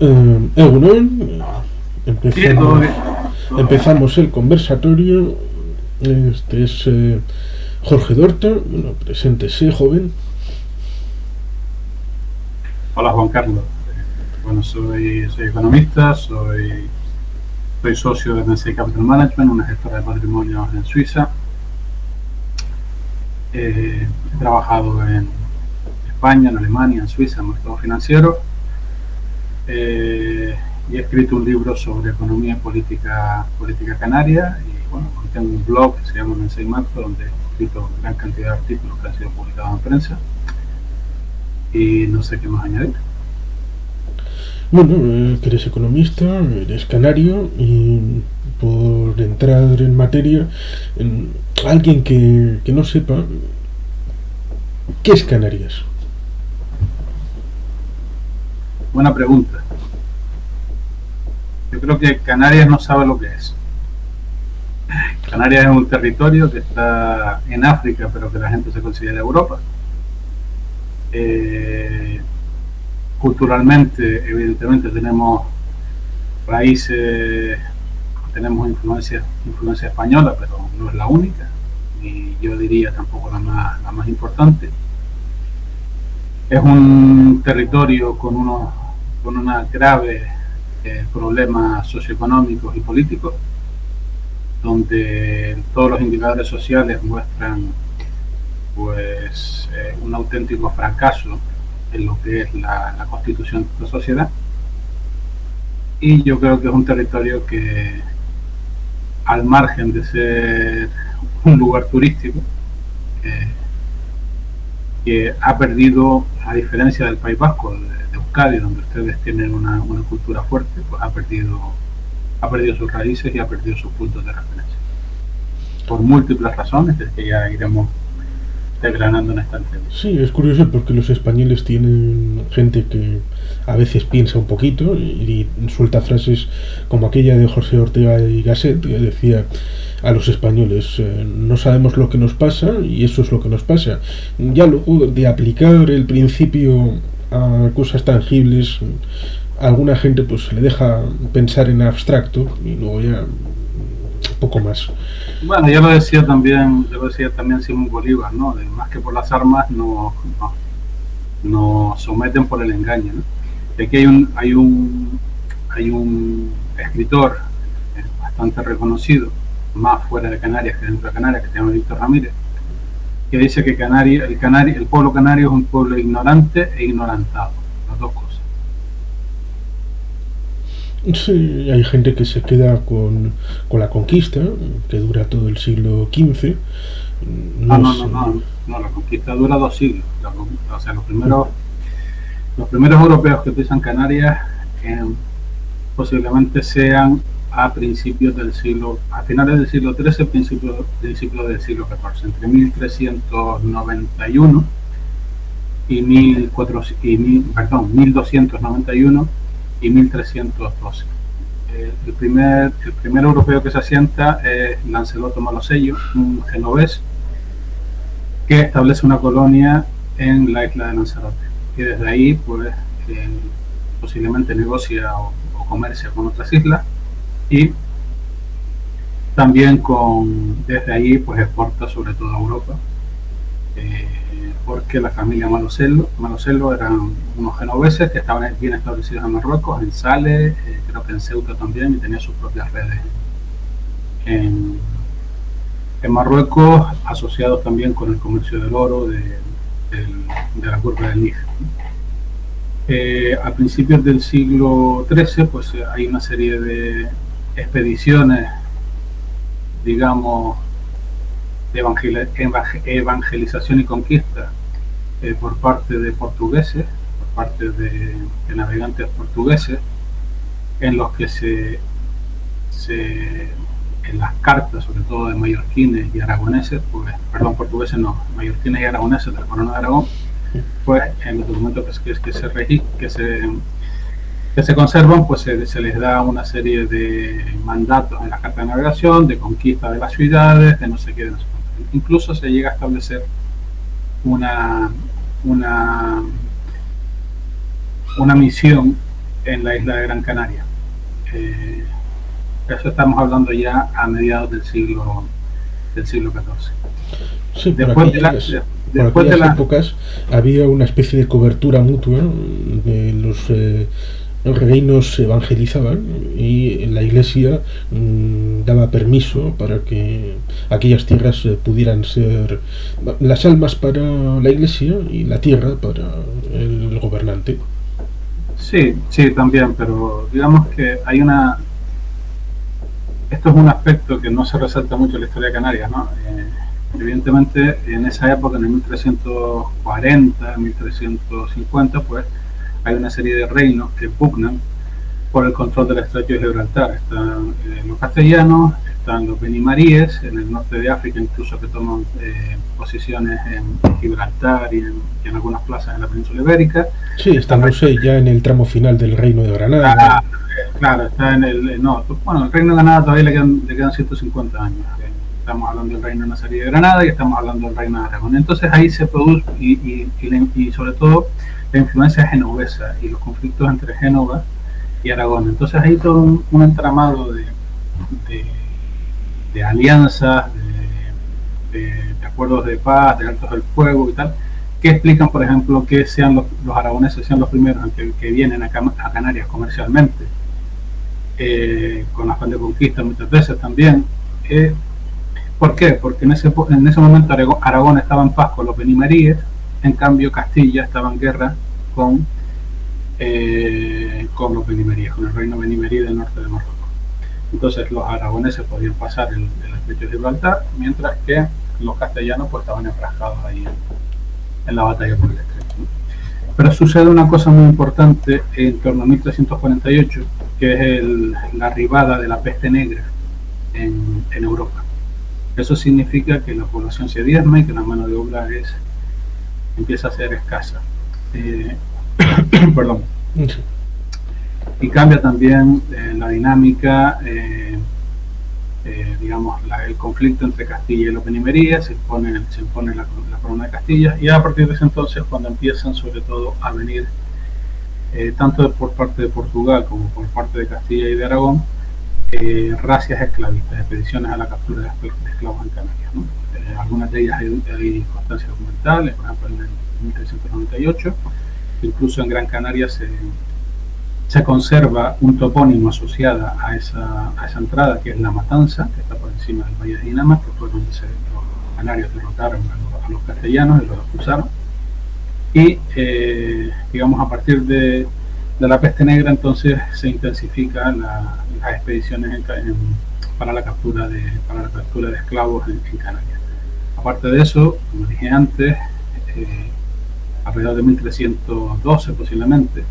Egunon, Sí, todo empezamos, bien, todo bien. empezamos el conversatorio. Este es Jorge Dorta. Bueno, preséntese, joven. Hola Juan Carlos. Bueno, soy economista, soy socio de Nensei Capital Management, una gestora de patrimonio en Suiza. He trabajado en España, en Alemania, en Suiza, en mercados financieros. Y he escrito un libro sobre economía y política canaria. Y bueno, tengo un blog que se llama Nensei Macro, donde he escrito gran cantidad de artículos que han sido publicados en prensa. Y no sé qué más añadir. Bueno, que eres economista, eres canario y por entrar en materia, alguien que no sepa qué es Canarias. Buena pregunta. Yo creo que Canarias no sabe lo que es. Canarias es un territorio que está en África, pero que la gente se considera Europa. Eh, Culturalmente, evidentemente, tenemos raíces, tenemos influencia española, pero no es la única, y yo diría tampoco la más importante. Es un territorio con una grave problemas socioeconómicos y políticos, donde todos los indicadores sociales muestran un auténtico fracaso en lo que es la constitución de la sociedad. Y yo creo que es un territorio que, al margen de ser un lugar turístico, eh, que ha perdido, a diferencia del País Vasco, de Euskadi, donde ustedes tienen una cultura fuerte, pues ha perdido sus raíces y ha perdido sus puntos de referencia. Por múltiples razones que ya iremos desgranando en esta entrevista. Sí, es curioso porque los españoles tienen gente que a veces piensa un poquito y suelta frases como aquella de José Ortega y Gasset, que decía a los españoles, no sabemos lo que nos pasa y eso es lo que nos pasa. Ya luego de aplicar el principio a cosas tangibles, a alguna gente pues le deja pensar en abstracto y luego ya poco más. Bueno, ya lo decía también Simón Bolívar, ¿no? De más que por las armas nos someten por el engaño, ¿no? Y aquí hay un escritor bastante reconocido, más fuera de Canarias que dentro de Canarias, que se llama Víctor Ramírez, que dice que el pueblo canario es un pueblo ignorante e ignorantado, las dos cosas. Sí, hay gente que se queda con la conquista, que dura todo el siglo XV. No, No no, sé. no, no, no, la conquista dura 2 siglos. O sea, los primeros europeos que pisan Canarias posiblemente sean a finales del siglo XIII, principios del siglo XIV, entre 1391 y 1291 y 1312. El primer europeo que se asienta es Lancelot Malosello, un genovés que establece una colonia en la isla de Lanzarote. Y desde ahí, pues, posiblemente negocia o comercia con otras islas, y también desde ahí, pues, exporta sobre todo a Europa, porque la familia Malosello eran unos genoveses que estaban bien establecidos en Marruecos, en Sales, creo que en Ceuta también, y tenían sus propias redes en, en Marruecos, asociados también con el comercio del oro de la curva del Níger. A principios del siglo XIII, pues hay una serie de expediciones, digamos, de evangelización y conquista por parte de portugueses, por parte de navegantes portugueses, en los que en las cartas, sobre todo de mallorquines y aragoneses, pues, perdón, portugueses no, mallorquines y aragoneses de la Corona de Aragón, pues en los documentos que se conservan, pues se les da una serie de mandatos en la carta de navegación, de conquista de las ciudades, de no sé qué, de no sé cuánto. Incluso se llega a establecer una misión en la isla de Gran Canaria. Eso estamos hablando ya a mediados del siglo XIV. Sí, por aquellas épocas había una especie de cobertura mutua, de los reinos se evangelizaban y la iglesia daba permiso para que aquellas tierras pudieran ser las almas para la iglesia y la tierra para el gobernante. Sí, sí, también, pero digamos que hay esto es un aspecto que no se resalta mucho en la historia de Canarias, ¿no? Evidentemente, en esa época, en el 1340, 1350, pues hay una serie de reinos que pugnan por el control del estrecho de Gibraltar. Están los castellanos, están los benimaríes en el norte de África, incluso que toman posiciones en Gibraltar y en algunas plazas en la península ibérica. Sí, estamos ya en el tramo final del reino de Granada. Claro, está en el... No, bueno, el reino de Granada todavía le quedan 150 años. Estamos hablando del reino nazarí de Granada y estamos hablando del reino de Aragón. Entonces ahí se produce, y sobre todo la influencia genovesa y los conflictos entre Génova y Aragón. Entonces hay todo un entramado de alianzas, de acuerdos de paz, de altos del fuego y tal, que explican, por ejemplo, que sean los aragoneses sean los primeros que vienen a Canarias comercialmente, con afán de conquista muchas veces también. ¿Por qué? Porque en ese momento Aragón estaba en paz con los benimaríes, en cambio Castilla estaba en guerra con los benimaríes, con el reino benimarí del norte de Marruecos. Entonces los aragoneses podían pasar el estrecho de Gibraltar, mientras que los castellanos pues estaban enfrascados ahí en la batalla por el estrecho. Pero sucede una cosa muy importante en torno a 1348, que es la arribada de la peste negra en Europa. Eso significa que la población se diezma y que la mano de obra empieza a ser escasa. Perdón. Y cambia también la dinámica, digamos, el conflicto entre Castilla y los benimaríes, se impone la corona de Castilla, y a partir de ese entonces cuando empiezan sobre todo a venir, tanto por parte de Portugal como por parte de Castilla y de Aragón, racias esclavistas, expediciones a la captura de esclavos en Canarias, ¿no? Algunas de ellas hay constancias documentales, por ejemplo en el 1398, incluso en Gran Canaria se conserva un topónimo asociado a esa entrada, que es La Matanza, que está por encima del Valle de Dinamar, que fue donde los canarios derrotaron a los castellanos y los expulsaron. Y digamos, a partir de la peste negra entonces se intensifican las expediciones para la captura de esclavos en Canarias. Aparte de eso, como dije antes, alrededor de 1312 posiblemente,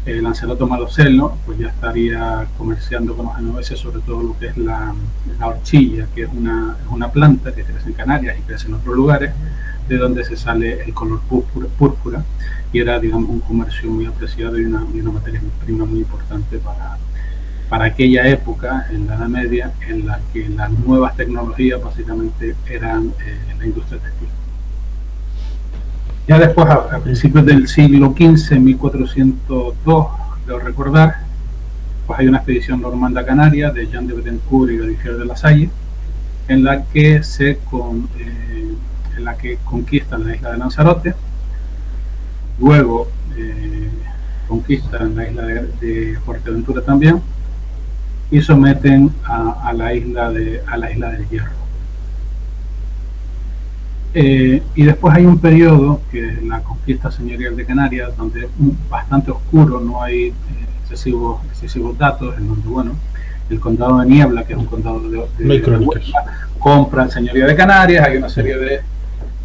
Lancelot Malocelo pues ya estaría comerciando con los genoveses sobre todo lo que es la horchilla, que es una planta que crece en Canarias y crece en otros lugares, de donde se sale el color púrpura, y era, digamos, un comercio muy apreciado y una materia prima muy importante para aquella época, en la Edad Media, en la que las nuevas tecnologías básicamente eran la industria textil. Ya después, a principios del siglo XV, 1402, debo recordar, pues hay una expedición normanda a Canarias de Jean de Betancourt y Godifrey de la Salle, en la que conquistan la isla de Lanzarote, luego conquistan la isla de Fuerteventura también, y someten a la isla del Hierro. Y después hay un periodo, que es la conquista señorial de Canarias, donde es bastante oscuro, no hay excesivos datos, en donde, bueno, el condado de Niebla, que es un condado de Huelva, compra el señorío de Canarias, hay una serie de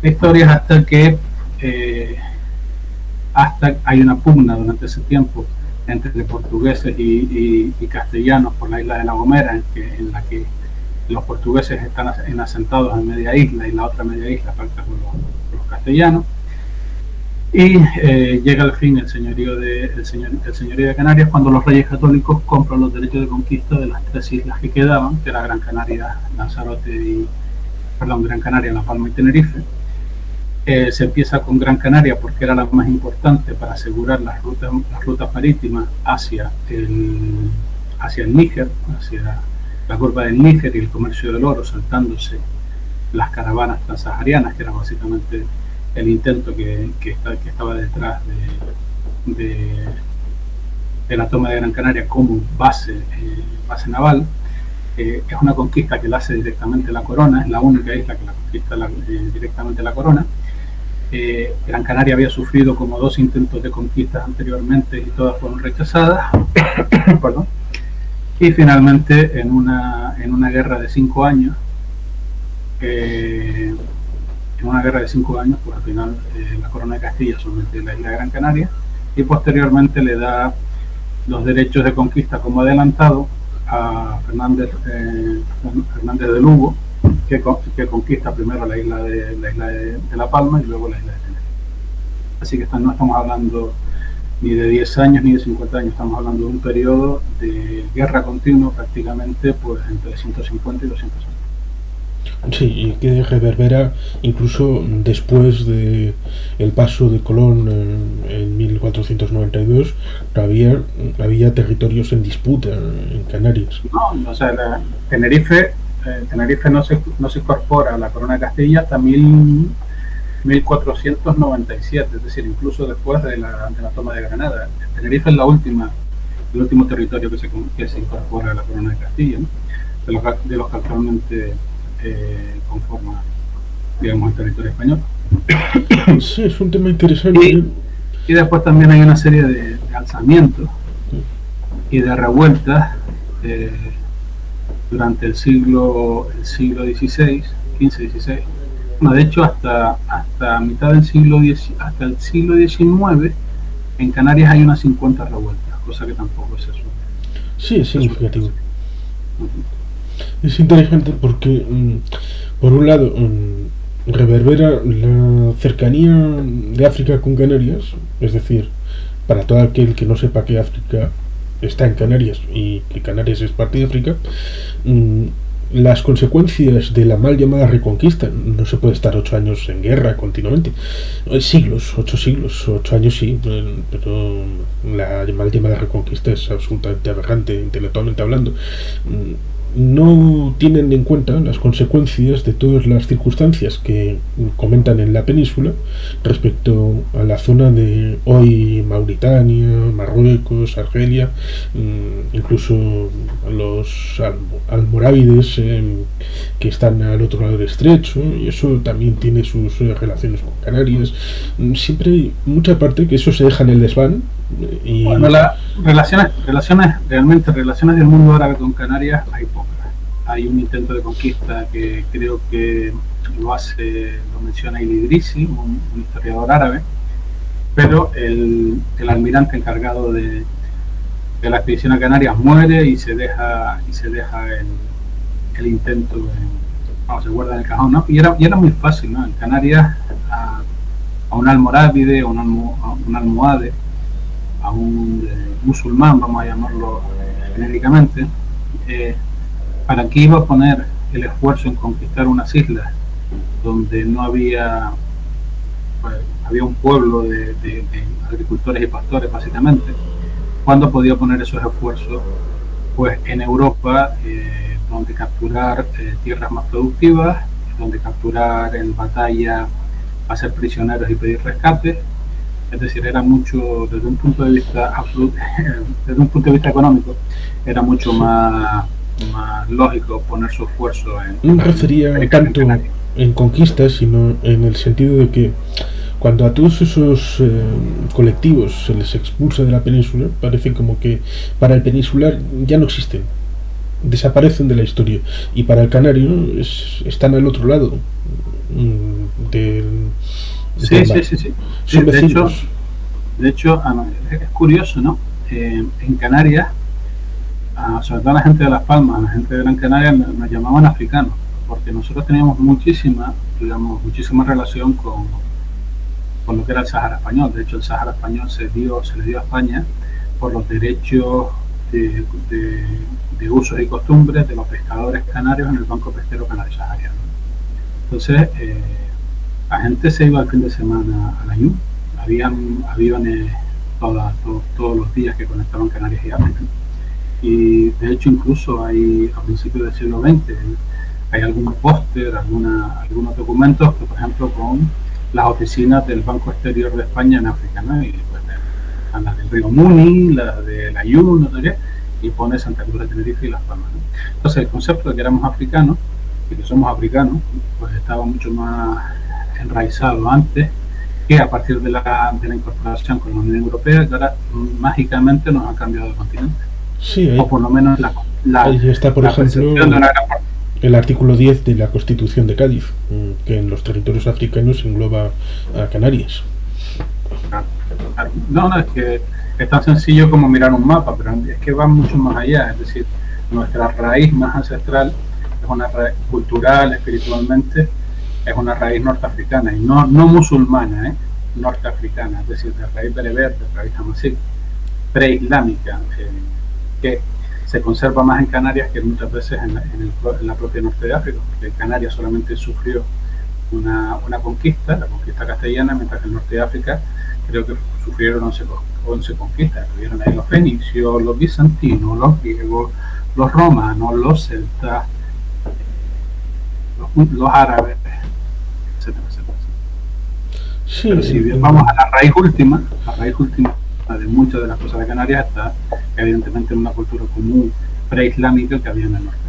historias hasta que hay una pugna durante ese tiempo entre portugueses y castellanos por la isla de La Gomera, en la que los portugueses están asentados en media isla y la otra media isla pacta con los castellanos, y llega al fin el señorío de Canarias cuando los reyes católicos compran los derechos de conquista de las tres islas que quedaban, que era Gran Canaria, Lanzarote Gran Canaria, La Palma y Tenerife, Se empieza con Gran Canaria porque era la más importante para asegurar las rutas marítimas hacia el Níger, hacia la curva del Níger y el comercio del oro, saltándose las caravanas transsaharianas, que era básicamente el intento que estaba detrás de la toma de Gran Canaria como base naval. Es una conquista que la hace directamente la corona, es la única isla que la conquista directamente la corona. Gran Canaria había sufrido como 2 intentos de conquistas anteriormente y todas fueron rechazadas. Perdón. Y finalmente en una guerra de 5 años, pues al final la corona de Castilla somete la isla de Gran Canaria y posteriormente le da los derechos de conquista como adelantado a Fernández de Lugo, que conquista primero la isla de La Palma y luego la isla de Tenerife. Así que no estamos hablando ni de 10 años ni de 50 años, estamos hablando de un periodo de guerra continua prácticamente pues entre 150 y 200 años. Sí, y que reverbera incluso después de el paso de Colón en 1492, había territorios en disputa en Canarias. No, o sea, Tenerife no se incorpora a la corona de Castilla hasta 1497, es decir, incluso después de la toma de Granada. Tenerife es el último territorio que se incorpora a la corona de Castilla, ¿no? de los que actualmente conforma, digamos, el territorio español. Sí, es un tema interesante. Y después también hay una serie de alzamientos y de revueltas durante el siglo XVI, XV-XVI. Bueno, de hecho, hasta mitad del hasta el siglo XIX, en Canarias hay unas 50 revueltas, cosa que tampoco es eso. Sí, es significativo. Es interesante porque, por un lado, reverbera la cercanía de África con Canarias, es decir, para todo aquel que no sepa que África está en Canarias y que Canarias es parte de África, las consecuencias de la mal llamada reconquista. No se puede estar 8 años en guerra continuamente, 8 siglos, 8 años sí, pero la mal llamada reconquista es absolutamente aberrante intelectualmente hablando. No tienen en cuenta las consecuencias de todas las circunstancias que comentan en la península respecto a la zona de hoy Mauritania, Marruecos, Argelia, incluso los almorávides que están al otro lado del estrecho, y eso también tiene sus relaciones con Canarias. Siempre hay mucha parte que eso se deja en el desván. Y bueno, las relaciones del mundo árabe con Canarias hay pocas. Hay un intento de conquista que creo que lo menciona Il-Idrisi, un historiador árabe, pero el almirante encargado de la expedición a Canarias muere y se deja el intento, se guarda en el cajón, ¿no? Y era muy fácil, ¿no? En Canarias a un almorávide, a un almohade, a un musulmán, vamos a llamarlo genéricamente, ¿para qué iba a poner el esfuerzo en conquistar unas islas donde no había un pueblo de agricultores y pastores básicamente? ¿Cuándo podía poner esos esfuerzos? Pues en Europa, donde capturar tierras más productivas, donde capturar en batalla, hacer prisioneros y pedir rescate. Es decir, era mucho, desde un punto de vista económico, era mucho más lógico poner su esfuerzo en... No me refería tanto en conquistas, sino en el sentido de que cuando a todos esos colectivos se les expulsa de la península, parece como que para el peninsular ya no existen, desaparecen de la historia, y para el canario están al otro lado del Sí. Son vecinos. De hecho, es curioso, ¿no? En Canarias, sobre todo la gente de Las Palmas, la gente de Gran Canaria, nos llamaban africanos, porque nosotros teníamos muchísima relación con lo que era el Sáhara español. De hecho, el Sáhara español se le dio a España por los derechos de usos y costumbres de los pescadores canarios en el Banco Pesquero Canario Sahariano. Entonces, la gente se iba el fin de semana a la IU. Habían aviones todos los días que conectaban Canarias y África. Y de hecho incluso hay a principios del siglo XX hay algún póster, algunos documentos que por ejemplo con las oficinas del Banco Exterior de España en África, ¿no? Y pues las del río Muni, las de la IU, no sé qué, y pone Santa Cruz de Tenerife y Las Palmas, ¿no? Entonces el concepto de que éramos africanos y que somos africanos pues estaba mucho más enraizado antes que a partir de la incorporación con la Unión Europea, que ahora mágicamente nos ha cambiado de continente. Sí, o por lo menos ahí está, por ejemplo, el artículo 10 de la Constitución de Cádiz, que en los territorios africanos engloba a Canarias. No, es que es tan sencillo como mirar un mapa, pero es que va mucho más allá. Es decir, nuestra raíz más ancestral es una raíz cultural, espiritualmente, es una raíz norteafricana, y no musulmana, norteafricana, es decir, de raíz bereber, de raíz hamasí, preislámica, que se conserva más en Canarias que muchas veces en la propia norte de África, porque Canarias solamente sufrió una conquista, la conquista castellana, mientras que el norte de África creo que sufrieron 11 conquistas. Tuvieron ahí los fenicios, los bizantinos, los griegos, los romanos, los celtas, los árabes, etcétera, etcétera. Sí, pero si vamos a la raíz última de muchas de las cosas de Canarias está evidentemente en una cultura común preislámica que había en el norte.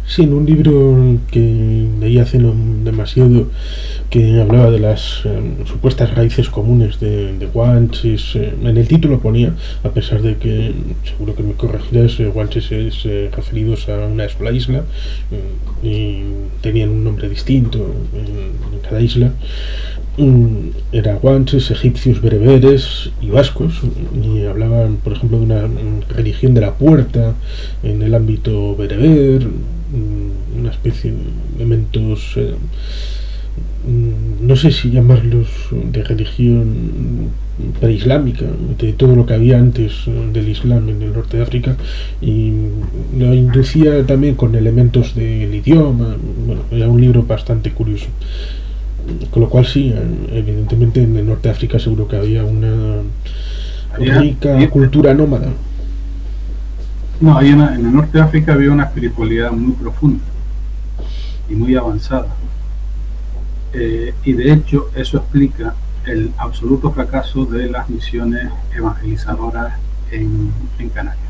Sí, en un libro que leí hace no demasiado, que hablaba de las supuestas raíces comunes de Guanches, en el título ponía, a pesar de que seguro que me corregirás, Guanches es referidos a una sola isla y tenían un nombre distinto en cada isla. Era guanches, egipcios, bereberes y vascos, y hablaban, por ejemplo, de una religión de la puerta en el ámbito bereber, una especie de elementos, no sé si llamarlos de religión preislámica, de todo lo que había antes del Islam en el norte de África, y lo inducía también con elementos del idioma. Bueno, era un libro bastante curioso. Con lo cual sí, evidentemente en el norte de África seguro que había una rica cultura nómada. No, en el norte de África había una espiritualidad muy profunda y muy avanzada. Y de hecho eso explica el absoluto fracaso de las misiones evangelizadoras en Canarias.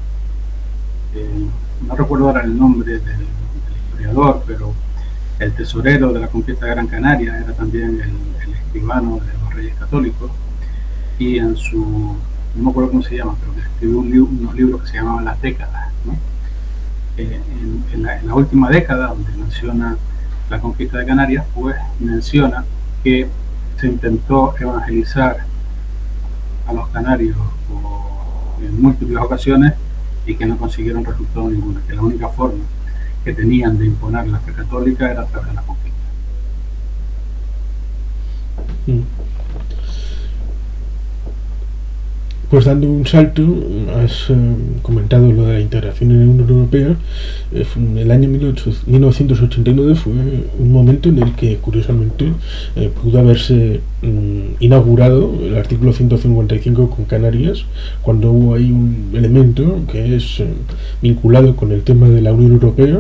No recuerdo ahora el nombre del historiador, pero el tesorero de la conquista de Gran Canaria era también el escribano de los Reyes Católicos, y en su, no me acuerdo cómo se llama, pero que escribió unos libros que se llamaban Las Décadas, ¿no? En la última década, donde menciona la conquista de Canarias, pues menciona que se intentó evangelizar a los canarios en múltiples ocasiones y que no consiguieron resultado ninguno, que la única forma que tenían de imponer la fe católica era a través de la conquista. Pues dando un salto, has comentado lo de la integración en la Unión Europea. El año 1989 fue un momento en el que, curiosamente, pudo haberse inaugurado el artículo 155 con Canarias, cuando hubo ahí un elemento que es vinculado con el tema de la Unión Europea,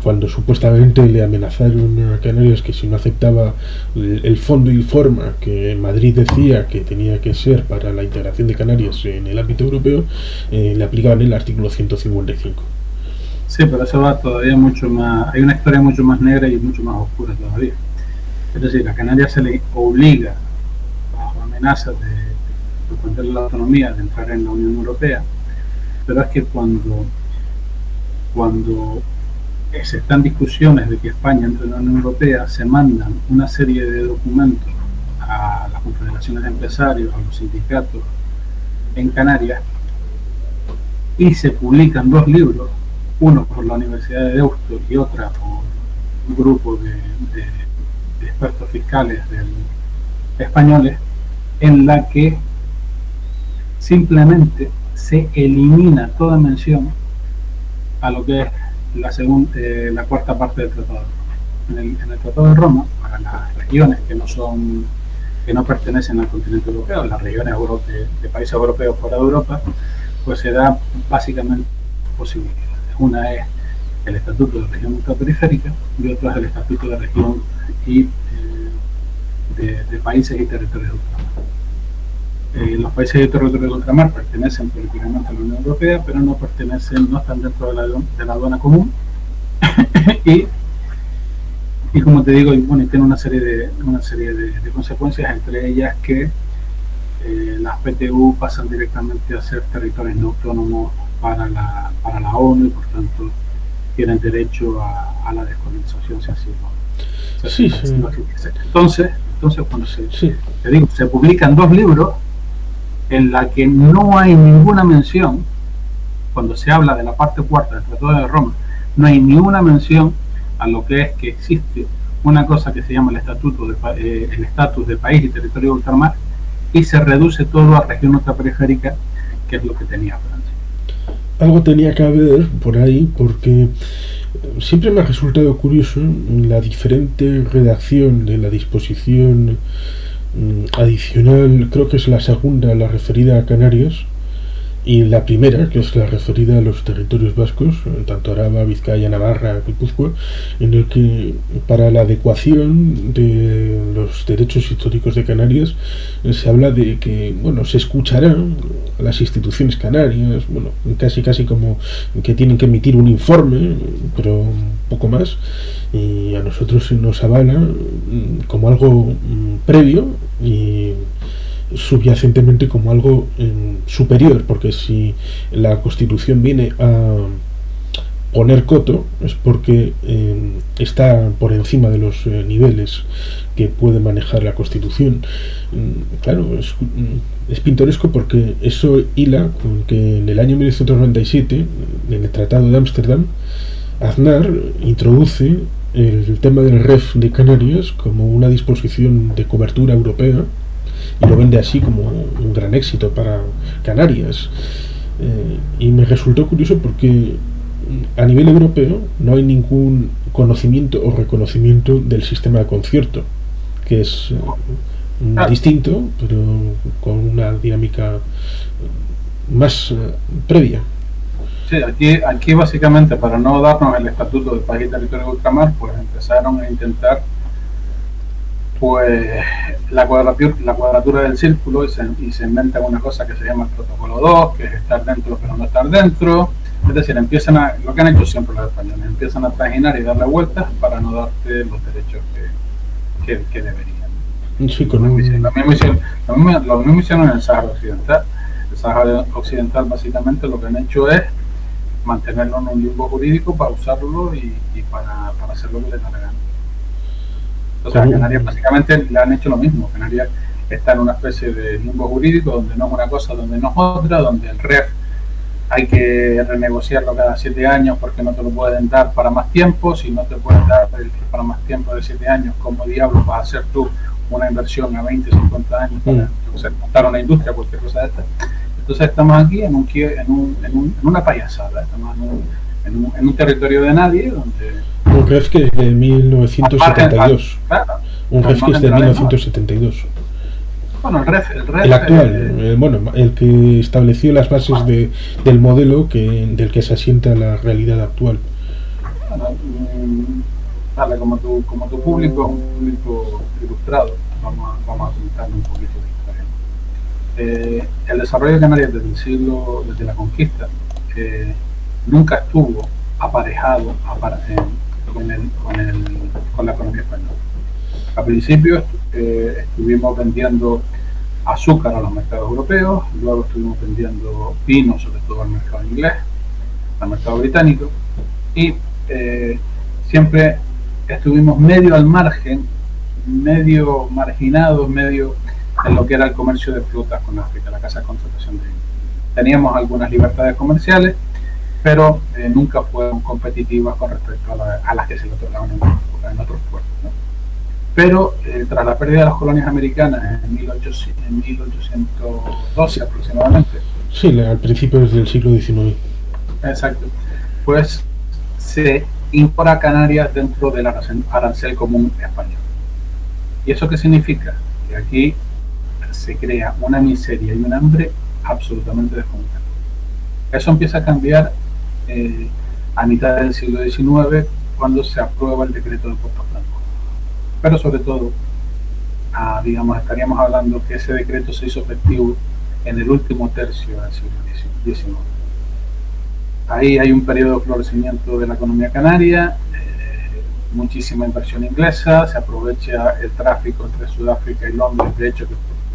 cuando supuestamente le amenazaron a Canarias que si no aceptaba el fondo y forma que Madrid decía que tenía que ser para la integración de Canarias en el ámbito europeo, le aplicaban el artículo 155. Sí, pero eso va todavía mucho más, hay una historia mucho más negra y mucho más oscura todavía. Es decir, a Canarias se le obliga, bajo amenazas de suspender la autonomía, de entrar en la Unión Europea, pero es que cuando se están discusiones de que España entre en la Unión Europea, se mandan una serie de documentos a las confederaciones de empresarios, a los sindicatos en Canarias, y se publican 2 libros, uno por la Universidad de Deusto y otra por un grupo de expertos fiscales españoles, en la que simplemente se elimina toda mención a lo que es la cuarta parte del tratado. en el Tratado de Roma, para las regiones que no pertenecen al continente europeo, las regiones de países europeos fuera de Europa, pues se da básicamente posibilidades. Una es el Estatuto de Región Ultraperiférica y otra es el Estatuto de Región y de países y territorios de ultramar. Los países y territorios de ultramar pertenecen políticamente a la Unión Europea, pero no están dentro de la aduana común y como te digo, bueno, tiene una serie de consecuencias, entre ellas que las PTU pasan directamente a ser territorios no autónomos para la ONU y por tanto tienen derecho a la descolonización si así lo sí. Entonces cuando te digo, se publican 2 libros en la que no hay ninguna mención, cuando se habla de la parte cuarta del Tratado de Roma, no hay ninguna mención a lo que es que existe una cosa que se llama el estatus de país y territorio de ultramar, y se reduce todo a región ultraperiférica, que es lo que tenía Francia. Algo tenía que haber por ahí, porque siempre me ha resultado curioso la diferente redacción de la disposición adicional, creo que es la segunda, la referida a Canarias, y la primera, que es la referida a los territorios vascos, tanto Araba, Vizcaya, Navarra, Guipúzcoa, en el que para la adecuación de los derechos históricos de Canarias se habla de que, bueno, se escucharán a las instituciones canarias, bueno, casi como que tienen que emitir un informe, pero un poco más, y a nosotros se nos avala como algo previo y subyacentemente como algo superior, porque si la Constitución viene a poner coto es porque está por encima de los niveles que puede manejar la Constitución. Claro, es pintoresco porque eso hila con que en el año 1997, en el Tratado de Ámsterdam, Aznar introduce el tema del REF de Canarias como una disposición de cobertura europea y lo vende así como un gran éxito para Canarias. Y me resultó curioso porque a nivel europeo no hay ningún conocimiento o reconocimiento del sistema de concierto, que es distinto, pero con una dinámica más previa. Sí, aquí básicamente, para no darnos el estatuto de país y territorio de ultramar, pues empezaron a intentar pues la cuadratura del círculo y se inventa una cosa que se llama el protocolo 2, que es estar dentro pero no estar dentro. Es decir, lo que han hecho siempre los españoles, empiezan a trajinar y darle vueltas para no darte los derechos que deberían. Sí, lo mismo hicieron en el Sáhara Occidental. El Sáhara Occidental básicamente lo que han hecho es mantenerlo en un limbo jurídico para usarlo y para hacer lo que les da la gana. O sea, Canarias básicamente le han hecho lo mismo. Canarias está en una especie de limbo jurídico donde no es una cosa, donde no es otra, donde el REF hay que renegociarlo cada 7 años porque no te lo pueden dar para más tiempo. Si no te pueden dar para más tiempo de 7 años, ¿cómo diablos vas a hacer tú una inversión a 20, 50 años para montar una industria, cualquier cosa de esta? Entonces estamos aquí en una payasada, estamos en un territorio de nadie donde... Un REF que es de 1972. Un REF que es de 1972. Bueno, el actual, el que estableció las bases del modelo del que se asienta la realidad actual. Bueno, como tu público es un público ilustrado, vamos a comentarle un poquito de historia. El desarrollo de Canarias desde la conquista nunca estuvo aparejado con la economía española. Al principio estuvimos vendiendo azúcar a los mercados europeos, luego estuvimos vendiendo vino, sobre todo al mercado inglés, al mercado británico, y siempre estuvimos medio al margen, medio marginados, medio en lo que era el comercio de frutas con África, la casa de contratación de vino. Teníamos algunas libertades comerciales, pero nunca fueron competitivas con respecto a las que se le otorgaban en otros puertos, ¿no? Pero tras la pérdida de las colonias americanas en 1812 aproximadamente. Sí, al principio del siglo XIX. Exacto. Pues se incorpora a Canarias dentro del arancel común español. ¿Y eso qué significa? Que aquí se crea una miseria y un hambre absolutamente descomunal. Eso empieza a cambiar a mitad del siglo XIX, cuando se aprueba el decreto de Puerto Franco. Pero sobre todo, digamos, estaríamos hablando que ese decreto se hizo efectivo en el último tercio del siglo XIX. Ahí hay un periodo de florecimiento de la economía canaria, muchísima inversión inglesa, se aprovecha el tráfico entre Sudáfrica y Londres.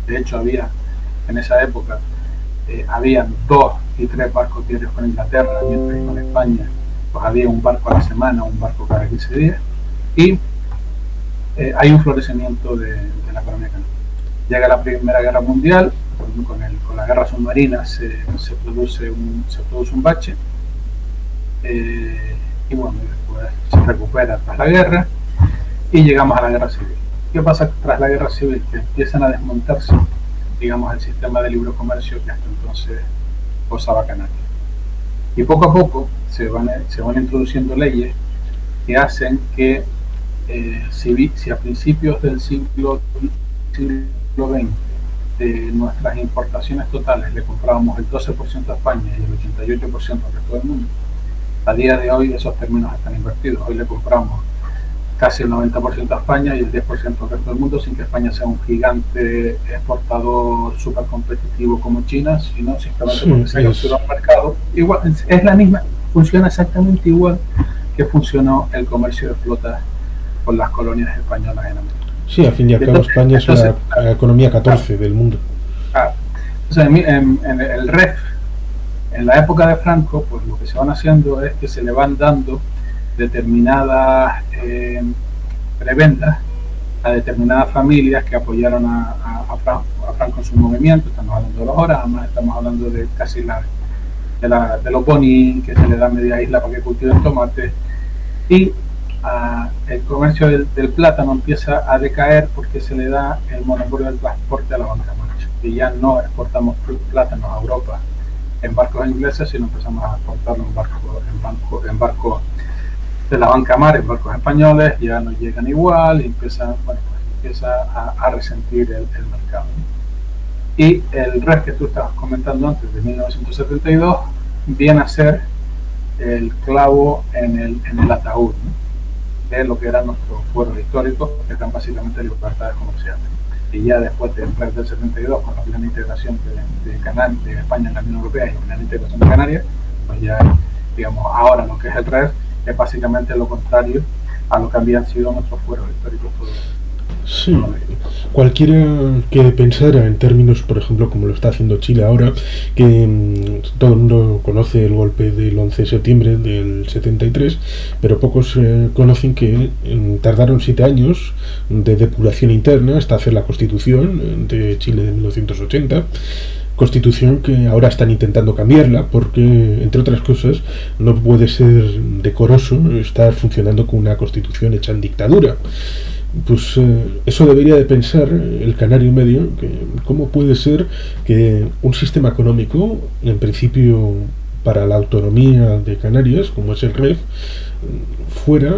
De hecho había en esa época habían 2 y 3 barcos diarios con Inglaterra, mientras que con España pues había un barco a la semana, un barco cada 15 días, y hay un florecimiento de la economía canaria. Llega la Primera Guerra Mundial, con la guerra submarina se produce un bache, y bueno, después se recupera tras la guerra y llegamos a la guerra civil. ¿Qué pasa tras la guerra civil? Que empiezan a desmontarse, digamos, el sistema de libre comercio que hasta entonces gozaba Canarias. Y poco a poco se van introduciendo leyes que hacen que si a principios del siglo XX de nuestras importaciones totales le comprábamos el 12% a España y el 88% al resto del mundo, a día de hoy esos términos están invertidos. Hoy le compramos casi el 90% a España y el 10% al resto del mundo, sin que España sea un gigante exportador súper competitivo como China, sino simplemente porque se ha capturado un mercado. Igual, es la misma, funciona exactamente igual que funcionó el comercio de flotas con las colonias españolas en América. Sí, al fin y al cabo España es la economía 14 del mundo. Entonces, en el REF, en la época de Franco, pues lo que se van haciendo es que se le van dando determinadas prebendas a determinadas familias que apoyaron a Franco en su movimiento. Estamos hablando de los Oramas, estamos hablando de casi de los Bonín, que se le da media isla para que cultiven tomates, y el comercio del plátano empieza a decaer porque se le da el monopolio del transporte a la Banca Mar, y ya no exportamos plátanos a Europa en barcos ingleses, sino empezamos a exportarlo en barcos de la Banca Mar, en barcos españoles. Ya no llegan igual y empieza a resentir el mercado. Y el REF que tú estabas comentando antes, de 1972, viene a ser el clavo en el ataúd, ¿no?, de lo que eran nuestros fueros históricos, que eran básicamente libertades comerciales. Y ya después del REF del 72, con la plena integración de España en la Unión Europea y la plena integración de Canarias, pues ya, digamos, ahora lo que es el REF es básicamente lo contrario a lo que habían sido nuestros fueros históricos todos. Sí, cualquiera que pensara en términos, por ejemplo, como lo está haciendo Chile ahora, que todo el mundo conoce el golpe del 11 de septiembre del 73, pero pocos conocen que tardaron 7 años de depuración interna hasta hacer la Constitución de Chile de 1980. Constitución que ahora están intentando cambiarla porque, entre otras cosas, no puede ser decoroso estar funcionando con una Constitución hecha en dictadura. Pues eso debería de pensar el canario medio, que cómo puede ser que un sistema económico, en principio para la autonomía de Canarias, como es el REF, fuera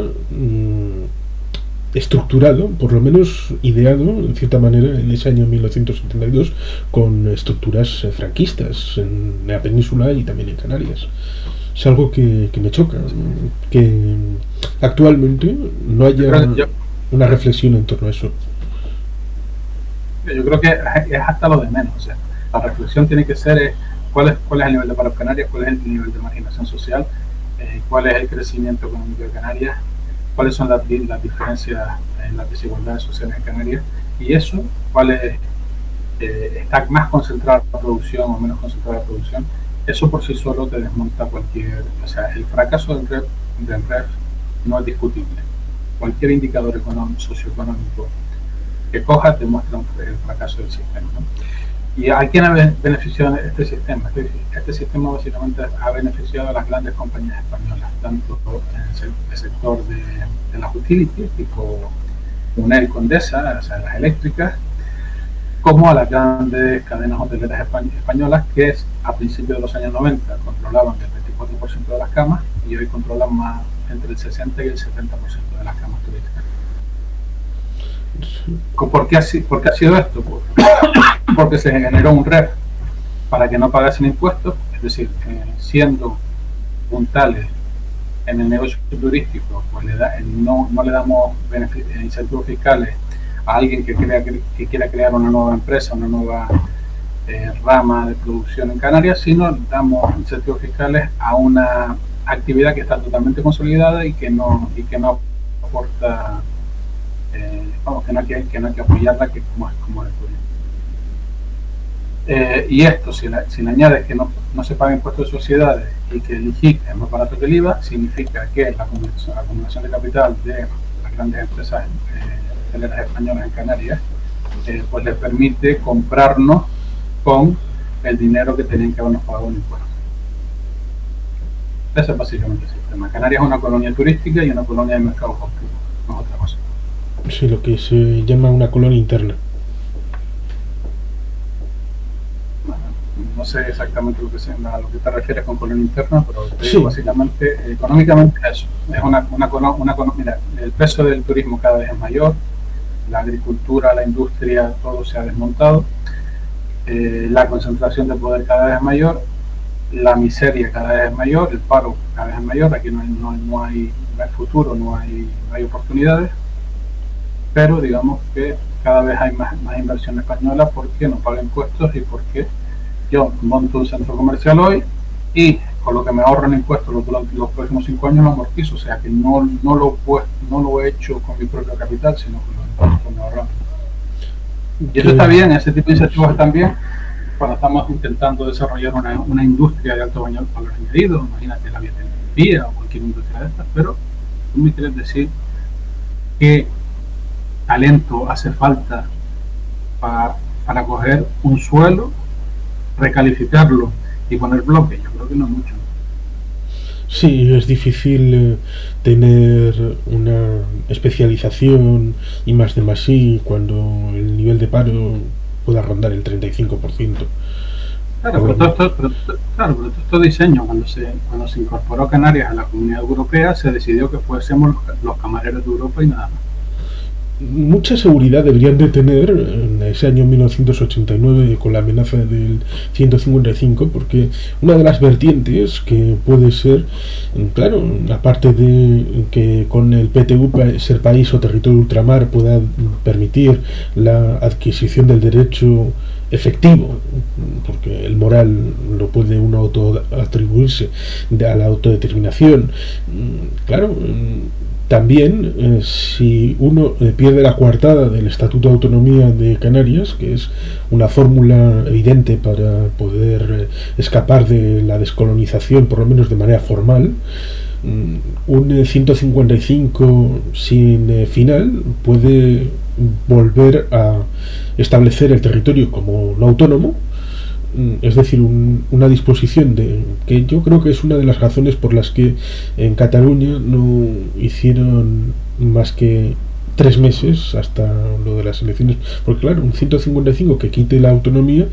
estructurado, por lo menos ideado en cierta manera en ese año 1972 con estructuras franquistas en la península y también en Canarias. Es algo que me choca, que actualmente no haya una reflexión en torno a eso. Yo creo que es hasta lo de menos. O sea, la reflexión tiene que ser cuál es el nivel de paro en Canarias, cuál es el nivel de marginación social, cuál es el crecimiento económico de Canarias, cuáles son las diferencias en las desigualdades sociales en Canarias, y eso, cuál es, está más concentrada la producción o menos concentrada la producción. Eso por sí solo te desmonta cualquier, o sea, el fracaso del REF no es discutible. Cualquier indicador socioeconómico que coja te muestra el fracaso del sistema, ¿no? ¿Y a quién ha beneficiado este sistema? Este sistema básicamente ha beneficiado a las grandes compañías españolas, tanto en el sector de las utilities, tipo UNEL, Condesa, o sea, las eléctricas, como a las grandes cadenas hoteleras españolas, que a principios de los años 90 controlaban el 24% de las camas y hoy controlan entre el 60 y el 70% de las camas turísticas. ¿Por qué ha sido esto? Porque se generó un REF para que no pagasen impuestos, es decir, siendo puntales en el negocio turístico, pues no le damos incentivos fiscales a alguien que quiera crear una nueva empresa, una nueva rama de producción en Canarias, sino damos incentivos fiscales a una actividad que está totalmente consolidada y que no aporta, que no hay que apoyarla, que como el turismo. Y esto, si le añades que no se paga impuestos de sociedades y que el IGIC es más barato que el IVA, significa que la acumulación de capital de las grandes empresas hoteleras españolas en Canarias pues les permite comprarnos con el dinero que tenían que habernos pagado en impuestos. Ese es básicamente el sistema. Canarias es una colonia turística y una colonia de mercado cautivo, no es otra cosa. Sí, lo que se llama una colonia interna. No sé exactamente a lo que te refieres con colonia interna, pero te digo, básicamente, económicamente eso. Es mira, el peso del turismo cada vez es mayor, la agricultura, la industria, todo se ha desmontado, la concentración de poder cada vez es mayor, la miseria cada vez es mayor, el paro cada vez es mayor, aquí no hay futuro, no hay oportunidades, pero digamos que cada vez hay más inversión española porque no paga impuestos y porque yo monto un centro comercial hoy y con lo que me ahorro en impuestos los próximos 5 años lo amortizo, o sea que no lo he hecho con mi propio capital, sino con los impuestos que me ahorro. Y eso está bien, ese tipo de incentivos están bien cuando estamos intentando desarrollar una industria de alto valor añadido, imagínate la biotecnología o cualquier industria de estas, pero tú me quieres decir qué talento hace falta para coger un suelo, recalificarlo y poner bloques. Yo creo que no es mucho. Sí, es difícil tener una especialización y más de más sí cuando el nivel de paro pueda rondar el 35%. Claro, pero todo esto diseño, cuando se incorporó Canarias a la Comunidad Europea, se decidió que fuésemos los camareros de Europa y nada más. Mucha seguridad deberían de tener en ese año 1989 con la amenaza del 155, porque una de las vertientes que puede ser, claro, aparte de que con el PTU ser país o territorio ultramar pueda permitir la adquisición del derecho efectivo, porque el moral lo puede uno autoatribuirse a la autodeterminación, claro. También, si uno pierde la coartada del Estatuto de Autonomía de Canarias, que es una fórmula evidente para poder escapar de la descolonización, por lo menos de manera formal, un 155 sin final puede volver a establecer el territorio como no autónomo, es decir, una disposición que yo creo que es una de las razones por las que en Cataluña no hicieron más que 3 meses hasta lo de las elecciones, porque claro, un 155 que quite la autonomía,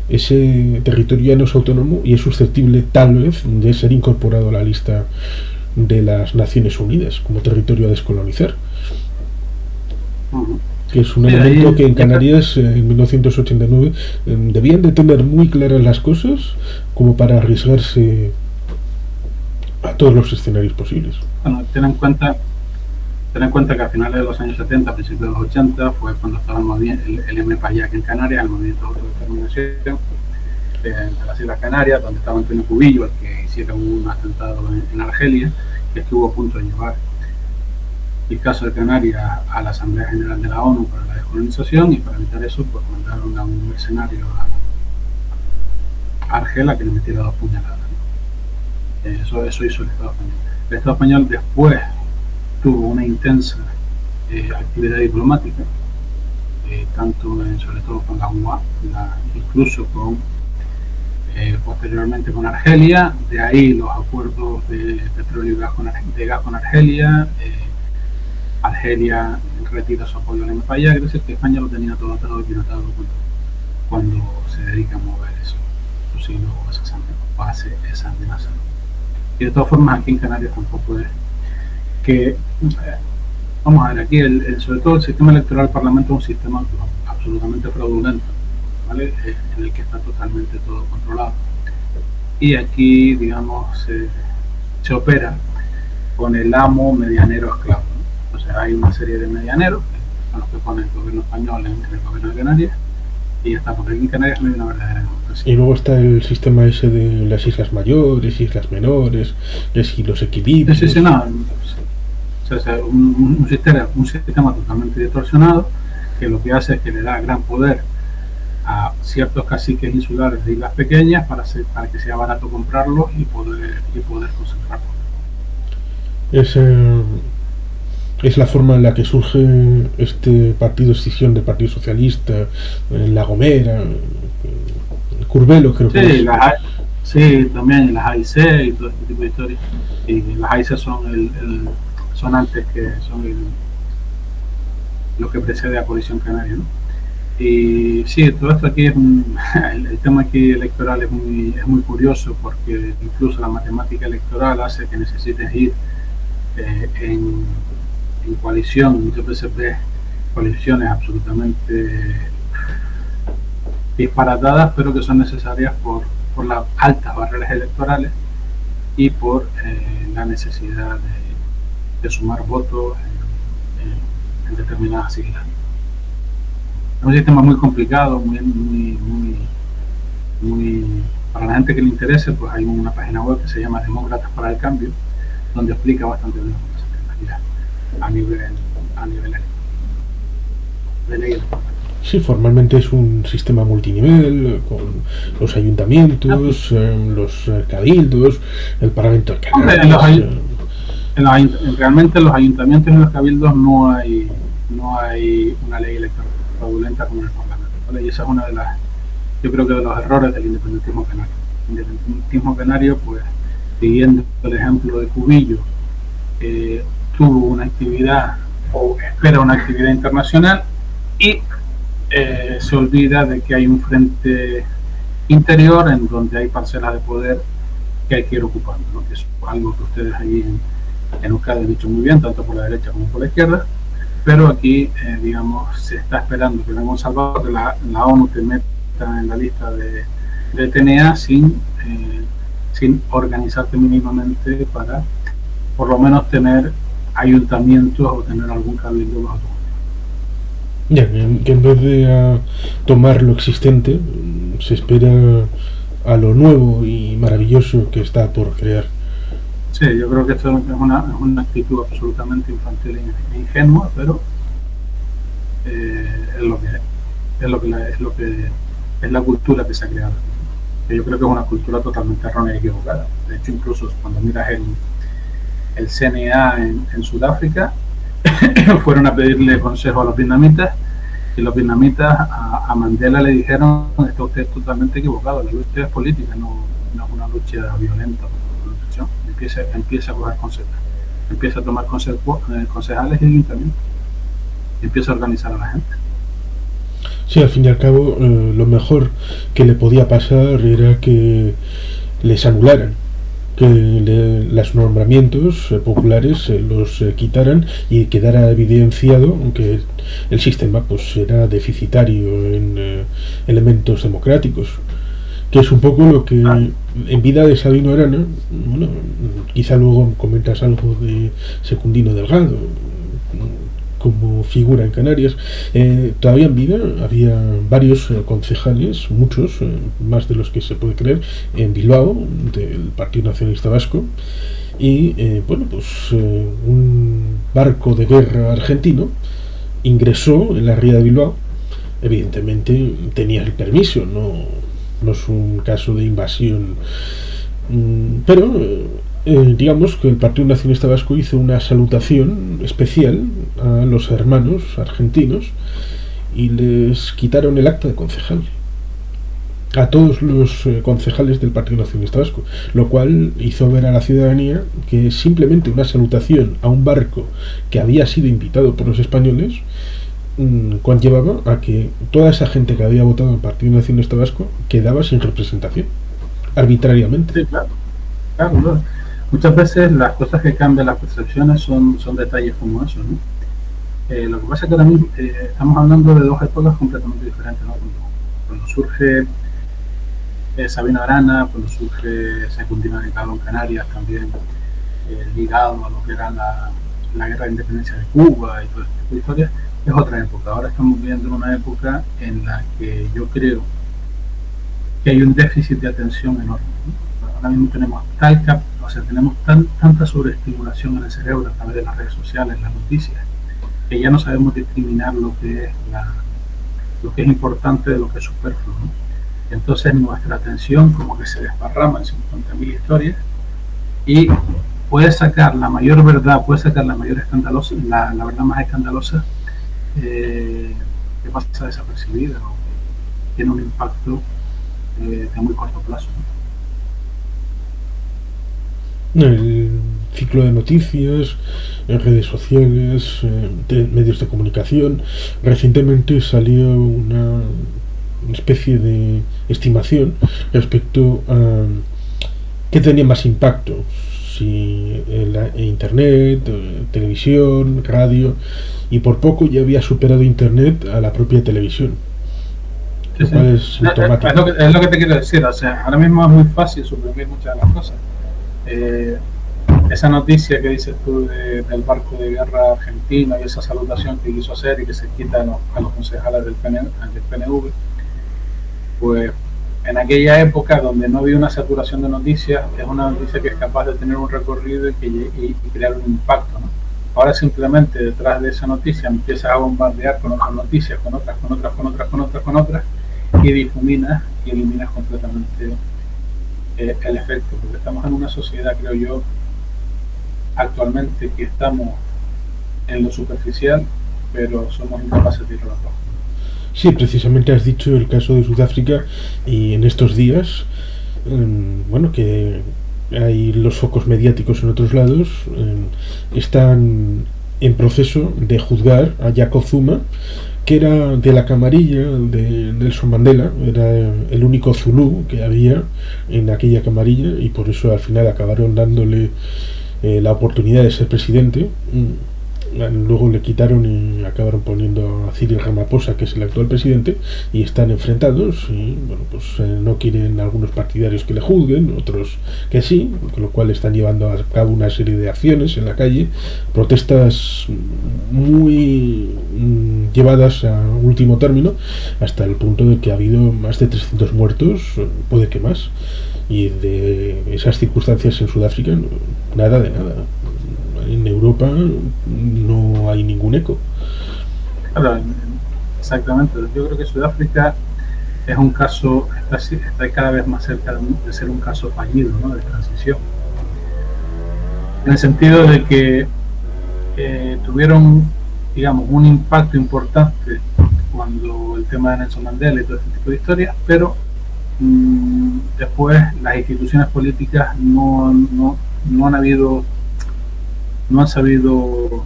ese territorio ya no es autónomo y es susceptible tal vez de ser incorporado a la lista de las Naciones Unidas como territorio a descolonizar, que es un elemento que en Canarias en 1989 debían de tener muy claras las cosas como para arriesgarse a todos los escenarios posibles. Bueno, ten en cuenta que a finales de los años 70, a principios de los 80 fue cuando estaba el MPAYAC en Canarias, el movimiento de autodeterminación de las Islas Canarias, donde estaba Antonio Cubillo, el que hicieron un atentado en Argelia, que estuvo a punto de llevar el caso de Canarias a la Asamblea General de la ONU para la descolonización, y para evitar eso pues mandaron a un mercenario a Argelia que le metiera 2 puñaladas. Eso hizo el Estado español. El Estado español después tuvo una intensa actividad diplomática, sobre todo con la UA, incluso posteriormente con Argelia, de ahí los acuerdos de petróleo y gas con Argelia. Argelia retira su apoyo al MPAYAC, es decir, que España lo tenía todo atado y bien atado cuando se dedica a mover eso, si no hace esa amenaza. Y de todas formas aquí en Canarias tampoco es que vamos a ver, aquí sobre todo el sistema electoral del Parlamento es un sistema absolutamente fraudulento, ¿vale? En el que está totalmente todo controlado. Y aquí, digamos, se opera con el amo medianero esclavo, ¿no? O sea, hay una serie de medianeros, que son los que pone el gobierno español en el gobierno de Canarias, y ya está, porque aquí en Canarias no hay una verdadera democracia. Y luego está el sistema ese de las islas mayores, islas menores, y los equilibrios. Sí, no. O sea, un sistema totalmente distorsionado, que lo que hace es que le da gran poder a ciertos caciques insulares de islas pequeñas para que sea barato comprarlos y poder concentrarlos. Es la forma en la que surge este partido escisión del Partido Socialista, La Gomera, Curbelo, creo que es. Sí, también las AIC y todo este tipo de historias. Y las AIC son antes que son lo que precede a Coalición Canaria, ¿no? Y sí, todo esto aquí el tema aquí electoral es muy curioso, porque incluso la matemática electoral hace que necesites ir en coalición. Muchas veces ves coaliciones absolutamente disparatadas, pero que son necesarias por las altas barreras electorales y por la necesidad de sumar votos en determinadas islas. Es un sistema muy complicado, muy para la gente que le interese, pues hay una página web que se llama Demócratas para el Cambio, donde explica bastante bien a nivel de ley. Sí, formalmente es un sistema multinivel, con los ayuntamientos, los cabildos, el Parlamento de Canarias. Realmente en los ayuntamientos y en los cabildos no hay una ley electoral fraudulenta como en el Parlamento, ¿vale? Y esa es una de las, yo creo que de los errores del independentismo canario. El independentismo canario, pues, siguiendo el ejemplo de Cubillo, tuvo una actividad o espera una actividad internacional y se olvida de que hay un frente interior en donde hay parcelas de poder que hay que ir ocupando, ¿no? Que es algo que ustedes ahí en Euskadi han dicho muy bien, tanto por la derecha como por la izquierda, pero aquí, digamos, se está esperando que venga un salvador, que la ONU te meta en la lista de TNA sin organizarte mínimamente para por lo menos tener ayuntamientos o tener algún cabildo bajo. Ya, que en vez de tomar lo existente, se espera a lo nuevo y maravilloso que está por crear. Sí, yo creo que esto es una actitud absolutamente infantil e ingenua, pero es lo que es la cultura que se ha creado. Que yo creo que es una cultura totalmente errónea y equivocada. De hecho, incluso cuando miras el CNA en Sudáfrica, fueron a pedirle consejo a los vietnamitas, y los vietnamitas a Mandela le dijeron: está usted totalmente equivocado, la lucha es política, no es una lucha violenta. Empieza a coger consejos, empieza a tomar concejales y ayuntamientos, empieza a organizar a la gente. Sí, al fin y al cabo, lo mejor que le podía pasar era que les anularan, que los nombramientos populares los quitaran y quedara evidenciado que el sistema pues era deficitario en elementos democráticos, que es un poco lo que en vida de Sabino Arana, bueno, quizá luego comentas algo de Secundino Delgado como figura en Canarias. Todavía en vida había varios concejales, muchos, más de los que se puede creer, en Bilbao, del Partido Nacionalista Vasco, y bueno, pues un barco de guerra argentino ingresó en la ría de Bilbao. Evidentemente tenía el permiso, no es un caso de invasión, pero digamos que el Partido Nacionalista Vasco hizo una salutación especial a los hermanos argentinos y les quitaron el acta de concejal a todos los concejales del Partido Nacionalista Vasco, lo cual hizo ver a la ciudadanía que simplemente una salutación a un barco que había sido invitado por los españoles conllevaba a que toda esa gente que había votado en el Partido Nacionalista Vasco quedaba sin representación arbitrariamente. Sí, claro. Muchas veces las cosas que cambian las percepciones son detalles como eso, ¿no? Lo que pasa es que ahora mismo estamos hablando de dos épocas completamente diferentes, ¿no? Cuando surge Sabino Arana, cuando surge Secundino Dedicado en Canarias, también ligado a lo que era la guerra de independencia de Cuba y todo este tipo de historias, es otra época. Ahora estamos viviendo una época en la que yo creo que hay un déficit de atención enorme, ¿no? Ahora mismo tenemos tenemos tanta sobreestimulación en el cerebro a través de las redes sociales, las noticias, que ya no sabemos discriminar lo que es importante de lo que es superfluo, ¿no? Entonces nuestra atención como que se desparrama en 50.000 historias y puede sacar la mayor verdad, puede sacar la mayor escandalosa, la verdad más escandalosa, que pasa desapercibida o que tiene un impacto de muy corto plazo, ¿no? El ciclo de noticias, en redes sociales, de medios de comunicación. Recientemente salió una especie de estimación respecto a qué tenía más impacto, si internet, televisión, radio, y por poco ya había superado internet a la propia televisión. Sí, sí. Es lo que te quiero decir, o sea, ahora mismo es muy fácil suprimir muchas de las cosas. Esa noticia que dices tú del barco de guerra argentino y esa salutación que quiso hacer y que se quita a los concejales del PNV, pues en aquella época donde no había una saturación de noticias, es una noticia que es capaz de tener un recorrido y crear un impacto, ¿no? Ahora simplemente detrás de esa noticia empiezas a bombardear con otras noticias, con otras, y difuminas y eliminas completamente el efecto, porque estamos en una sociedad, creo yo, actualmente que estamos en lo superficial, pero somos incapaces de ir a la roja. Sí, precisamente has dicho el caso de Sudáfrica, y en estos días, bueno, que hay los focos mediáticos en otros lados, están en proceso de juzgar a Jacob Zuma, que era de la camarilla de Nelson Mandela, era el único zulú que había en aquella camarilla, y por eso al final acabaron dándole la oportunidad de ser presidente. Luego le quitaron y acabaron poniendo a Cyril Ramaphosa, que es el actual presidente, y están enfrentados, y bueno, pues no quieren algunos partidarios que le juzguen, otros que sí, con lo cual están llevando a cabo una serie de acciones en la calle, protestas muy llevadas a último término, hasta el punto de que ha habido más de 300 muertos, puede que más, y de esas circunstancias en Sudáfrica nada de nada. En Europa no hay ningún eco. Claro, exactamente. Yo creo que Sudáfrica es un caso, está cada vez más cerca de ser un caso fallido, ¿no? De transición. En el sentido de que tuvieron, digamos, un impacto importante cuando el tema de Nelson Mandela y todo este tipo de historias, pero después las instituciones políticas no han sabido,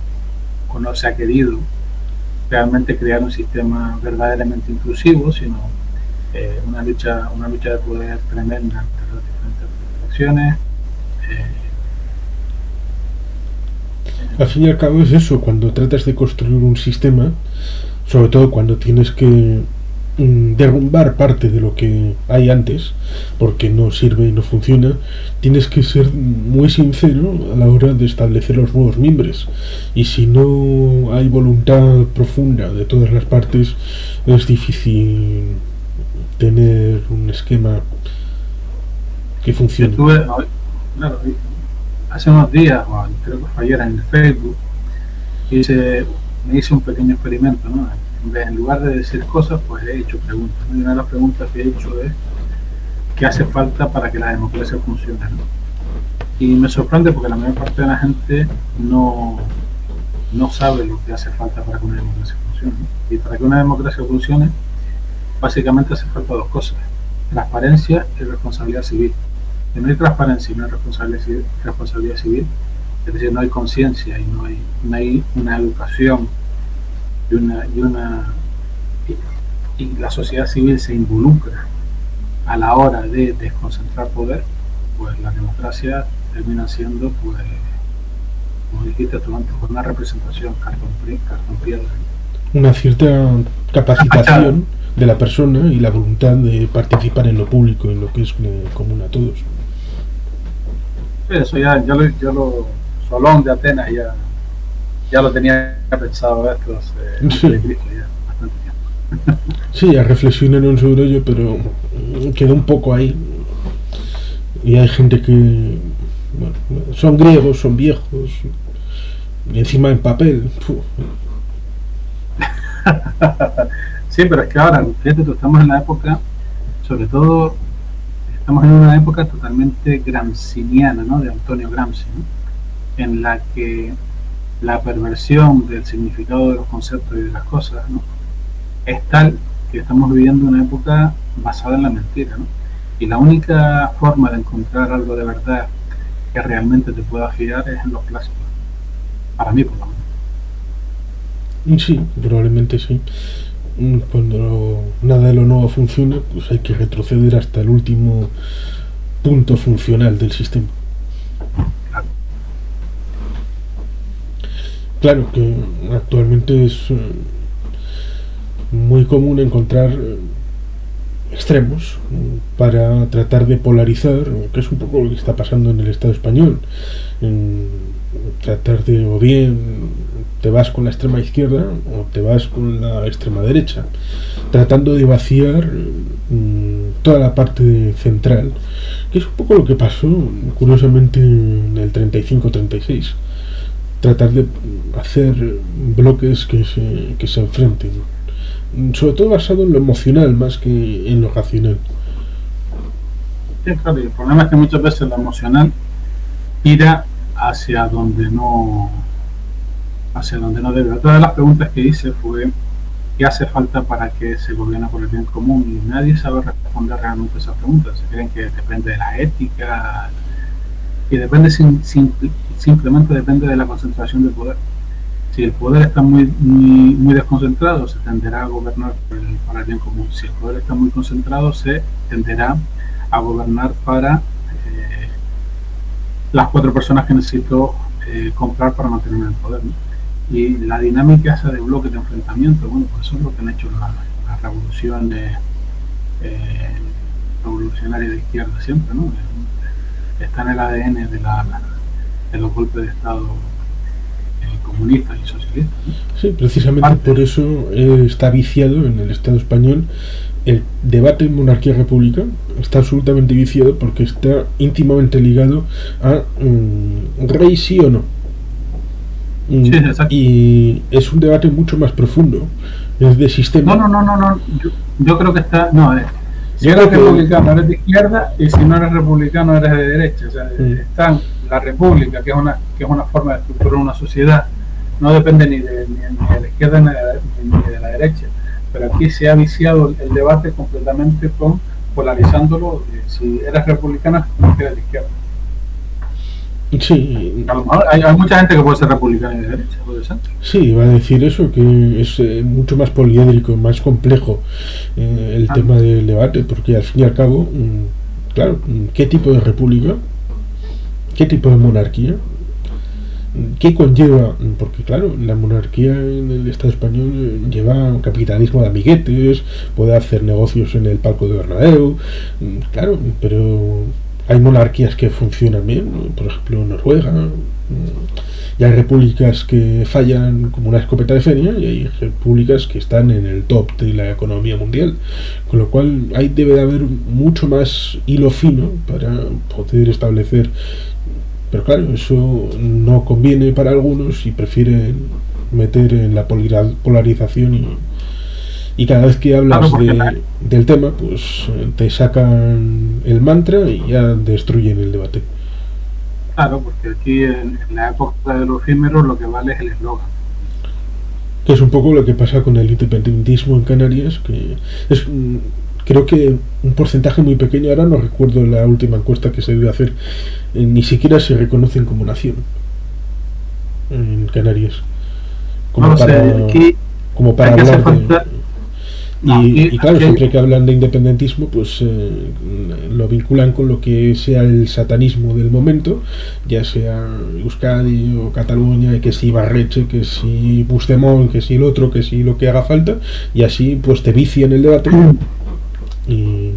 o no se ha querido realmente crear un sistema verdaderamente inclusivo, sino una lucha de poder tremenda entre las diferentes facciones. Al fin y al cabo es eso, cuando tratas de construir un sistema, sobre todo cuando tienes que derrumbar parte de lo que hay antes porque no sirve y no funciona, tienes que ser muy sincero a la hora de establecer los nuevos mimbres, y si no hay voluntad profunda de todas las partes, es difícil tener un esquema que funcione. Claro, hace unos días, creo que fue ayer, en Facebook me hice un pequeño experimento, ¿no? En lugar de decir cosas, pues he hecho preguntas, ¿no? Y una de las preguntas que he hecho es ¿qué hace falta para que la democracia funcione, ¿no? Y me sorprende porque la mayor parte de la gente no sabe lo que hace falta para que una democracia funcione, ¿no? Y para que una democracia funcione, básicamente hace falta dos cosas: transparencia y responsabilidad civil. Si no hay transparencia y no hay responsabilidad civil, es decir, no hay conciencia y no hay una educación y la sociedad civil se involucra a la hora de desconcentrar poder, pues la democracia termina siendo, pues, como dijiste tú antes, una representación, cartón piedra. Una cierta capacitación de la persona y la voluntad de participar en lo público, en lo que es común a todos. Sí, eso ya lo Solón de Atenas ya lo tenía pensado esto Sí. de Cristo ya bastante tiempo. Sí, ya reflexionaron sobre ello, pero quedó un poco ahí. Y hay gente que, bueno, son griegos, son viejos, y encima en papel. Sí, pero es que ahora, fíjate, tú, estamos en la época, sobre todo, estamos en una época totalmente gramsciana, ¿no? De Antonio Gramsci, ¿no? En la que la perversión del significado de los conceptos y de las cosas, ¿no? Es tal que estamos viviendo una época basada en la mentira, ¿no? Y la única forma de encontrar algo de verdad que realmente te pueda fiar es en los clásicos. Para mí, por lo menos. Sí, probablemente sí. Cuando nada de lo nuevo funciona, pues hay que retroceder hasta el último punto funcional del sistema. Claro. Claro que actualmente es muy común encontrar extremos para tratar de polarizar, que es un poco lo que está pasando en el Estado español. En tratar de, o bien te vas con la extrema izquierda o te vas con la extrema derecha, tratando de vaciar toda la parte central, que es un poco lo que pasó curiosamente en el 35-36. Tratar de hacer bloques que se enfrenten, sobre todo basado en lo emocional más que en lo racional. Sí, claro, y el problema es que muchas veces lo emocional tira hacia donde no debe. Otra de las preguntas que hice fue ¿qué hace falta para que se gobierne por el bien común? Y nadie sabe responder realmente esas preguntas. Se creen que depende de la ética y depende simplemente depende de la concentración del poder. Si el poder está muy desconcentrado, se tenderá a gobernar para el bien común. Si el poder está muy concentrado, se tenderá a gobernar para las 4 personas que necesito comprar para mantenerme en el poder, ¿no? Y la dinámica esa de bloques de enfrentamiento, bueno, pues eso es lo que han hecho las revoluciones revolucionarias de izquierda siempre, ¿no? Está en el ADN de los golpes de Estado comunistas y socialistas, ¿no? Sí, precisamente por eso está viciado en el Estado español el debate monarquía-república. Está absolutamente viciado porque está íntimamente ligado a rey sí o no. Sí, exacto. Y es un debate mucho más profundo, es de sistema. No. Yo creo que está. No, si eres republicano eres de izquierda y si no eres republicano eres de derecha. O sea, está la república, que es una forma de estructurar una sociedad, no depende ni de la izquierda ni de la derecha. Pero aquí se ha viciado el debate completamente polarizándolo. Si eres republicano, no eres de izquierda. Sí. A lo mejor hay mucha gente que puede ser republicana y de derecha, puede ser. Sí, va a decir eso, que es mucho más poliédrico, más complejo el tema del debate, porque al fin y al cabo, claro, ¿qué tipo de república? ¿Qué tipo de monarquía? ¿Qué conlleva? Porque claro, la monarquía en el Estado español lleva un capitalismo de amiguetes, puede hacer negocios en el palco de Bernabéu, claro, pero hay monarquías que funcionan bien, por ejemplo Noruega, y hay repúblicas que fallan como una escopeta de feria y hay repúblicas que están en el top de la economía mundial, con lo cual ahí debe de haber mucho más hilo fino para poder establecer. Pero claro, eso no conviene para algunos y prefieren meter en la polarización y cada vez que hablas del tema, pues te sacan el mantra y ya destruyen el debate. Claro, porque aquí en la época de los efímeros lo que vale es el eslogan. Que es un poco lo que pasa con el independentismo en Canarias, que es... creo que un porcentaje muy pequeño, ahora no recuerdo la última encuesta que se debe hacer, ni siquiera se reconocen como nación en Canarias. Como para hablar Y claro, siempre que hablan de independentismo, pues lo vinculan con lo que sea el satanismo del momento, ya sea Euskadi o Cataluña, que si Barreche, que si Puigdemont, que si el otro, que si lo que haga falta, y así pues te vician el debate. Y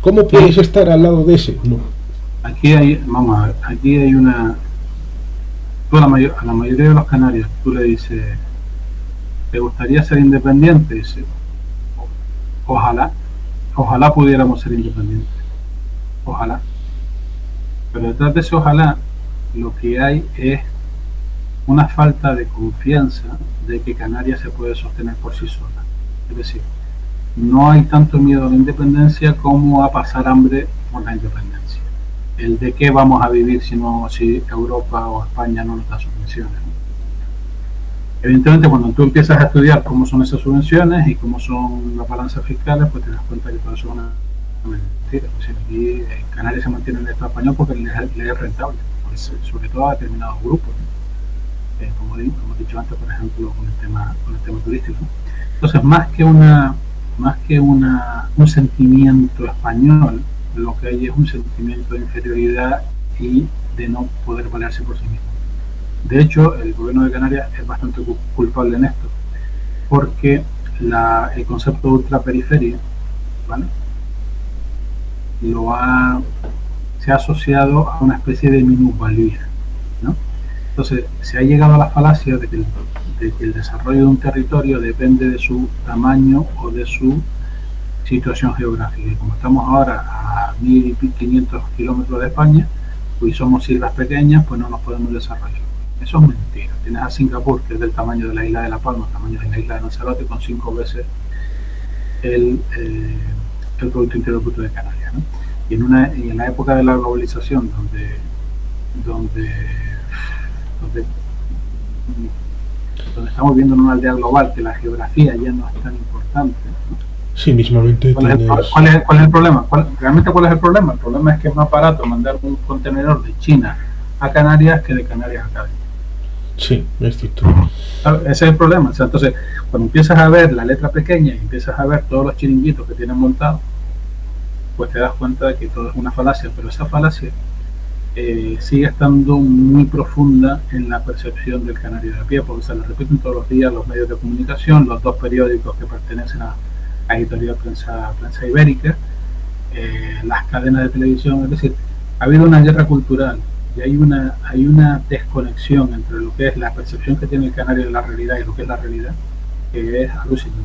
¿cómo puedes estar al lado de ese? No. Aquí hay, vamos a ver, aquí hay una... Tú a la mayoría de los canarios, tú le dices, ¿te gustaría ser independiente? Dice, ojalá pudiéramos ser independientes, ojalá. Pero detrás de ese ojalá, lo que hay es una falta de confianza de que Canarias se puede sostener por sí sola. Es decir, no hay tanto miedo a la independencia como a pasar hambre por la independencia. El de qué vamos a vivir si Europa o España no nos da subvenciones. Evidentemente, cuando tú empiezas a estudiar cómo son esas subvenciones y cómo son las balanzas fiscales, pues te das cuenta que todo eso es una mentira. Es decir, aquí en Canarias se mantiene el Estado español porque le es rentable, pues, sobre todo a determinados grupos, ¿no? Como hemos dicho antes, por ejemplo, con el tema turístico. Entonces, más que un sentimiento español, lo que hay es un sentimiento de inferioridad y de no poder valerse por sí mismo. De hecho, el gobierno de Canarias es bastante culpable en esto, porque el concepto de ultraperiferia, ¿vale?, se ha asociado a una especie de minusvalía, ¿no? Entonces, se ha llegado a la falacia de que el desarrollo de un territorio depende de su tamaño o de su situación geográfica. Y como estamos ahora a 1500 kilómetros de España, pues somos islas pequeñas, pues no nos podemos desarrollar. Eso es mentira. Tienes a Singapur, que es del tamaño de la isla de La Palma, el tamaño de la isla de Lanzarote, con 5 veces el Producto Interior Bruto de Canarias, ¿no? Y en la época de la globalización, donde estamos viendo en una aldea global, que la geografía ya no es tan importante, ¿no? Sí, mismamente. ¿Cuál es el problema? ¿Realmente cuál es el problema? El problema es que es más barato mandar un contenedor de China a Canarias que de Canarias a Cádiz. Sí, es cierto. Ese es el problema. O sea, entonces, cuando empiezas a ver la letra pequeña y empiezas a ver todos los chiringuitos que tienen montados, pues te das cuenta de que todo es una falacia, pero esa falacia sigue estando muy profunda en la percepción del canario de a pie, porque se lo repiten todos los días los medios de comunicación, los dos periódicos que pertenecen a Editorial Prensa Ibérica, las cadenas de televisión. Es decir, ha habido una guerra cultural y hay una desconexión entre lo que es la percepción que tiene el canario de la realidad y lo que es la realidad, que es alucinante.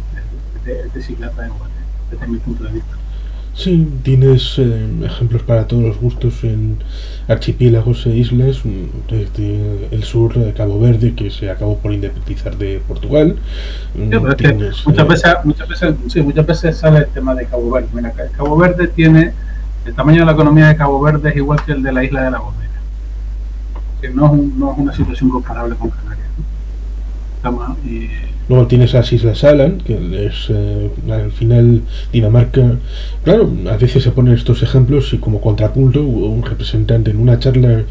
Es de ciclata de guate, desde mi punto de vista. Sí, tienes ejemplos para todos los gustos en archipiélagos e islas, desde el sur de Cabo Verde, que se acabó por independizar de Portugal. Sí, pero es que muchas veces sale el tema de Cabo Verde. Mira, Cabo Verde tiene el tamaño de la economía de Cabo Verde es igual que el de la isla de La Gomera, que no es una situación comparable con Canarias, ¿no? Luego tienes las Islas Alan, que es al final Dinamarca. Claro, a veces se ponen estos ejemplos y como contrapunto un representante en una charla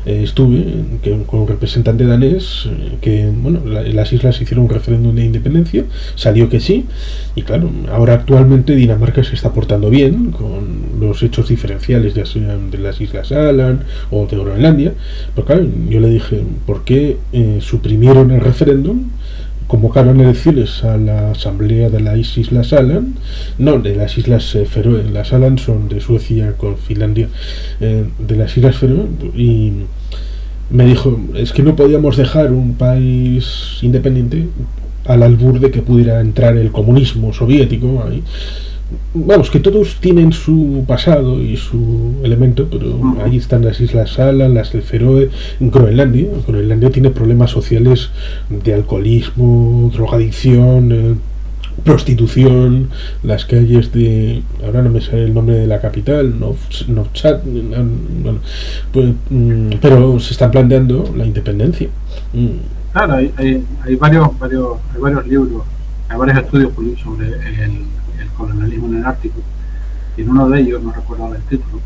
estuve con un representante danés que, bueno, las islas hicieron un referéndum de independencia, salió que sí, y claro, ahora actualmente Dinamarca se está portando bien con los hechos diferenciales, ya sean de las Islas Alan o de Groenlandia, pero claro, yo le dije, ¿por qué suprimieron el referéndum? Convocaron elecciones a la asamblea de las Islas Alan, no, de las Islas Feroe. Las Alan son de Suecia con Finlandia, de las Islas Feroe, y me dijo, es que no podíamos dejar un país independiente al albur de que pudiera entrar el comunismo soviético ahí. Vamos, que todos tienen su pasado y su elemento, pero ahí están las Islas Alan, las del Feroe, Groenlandia. Groenlandia tiene problemas sociales de alcoholismo, drogadicción, prostitución, las calles de... ahora no me sale el nombre de la capital, Novchat, bueno, pues, pero se están planteando la independencia. Claro, hay varios libros, hay varios estudios sobre el colonialismo en el Ártico, y en uno de ellos, no recuerdo el título,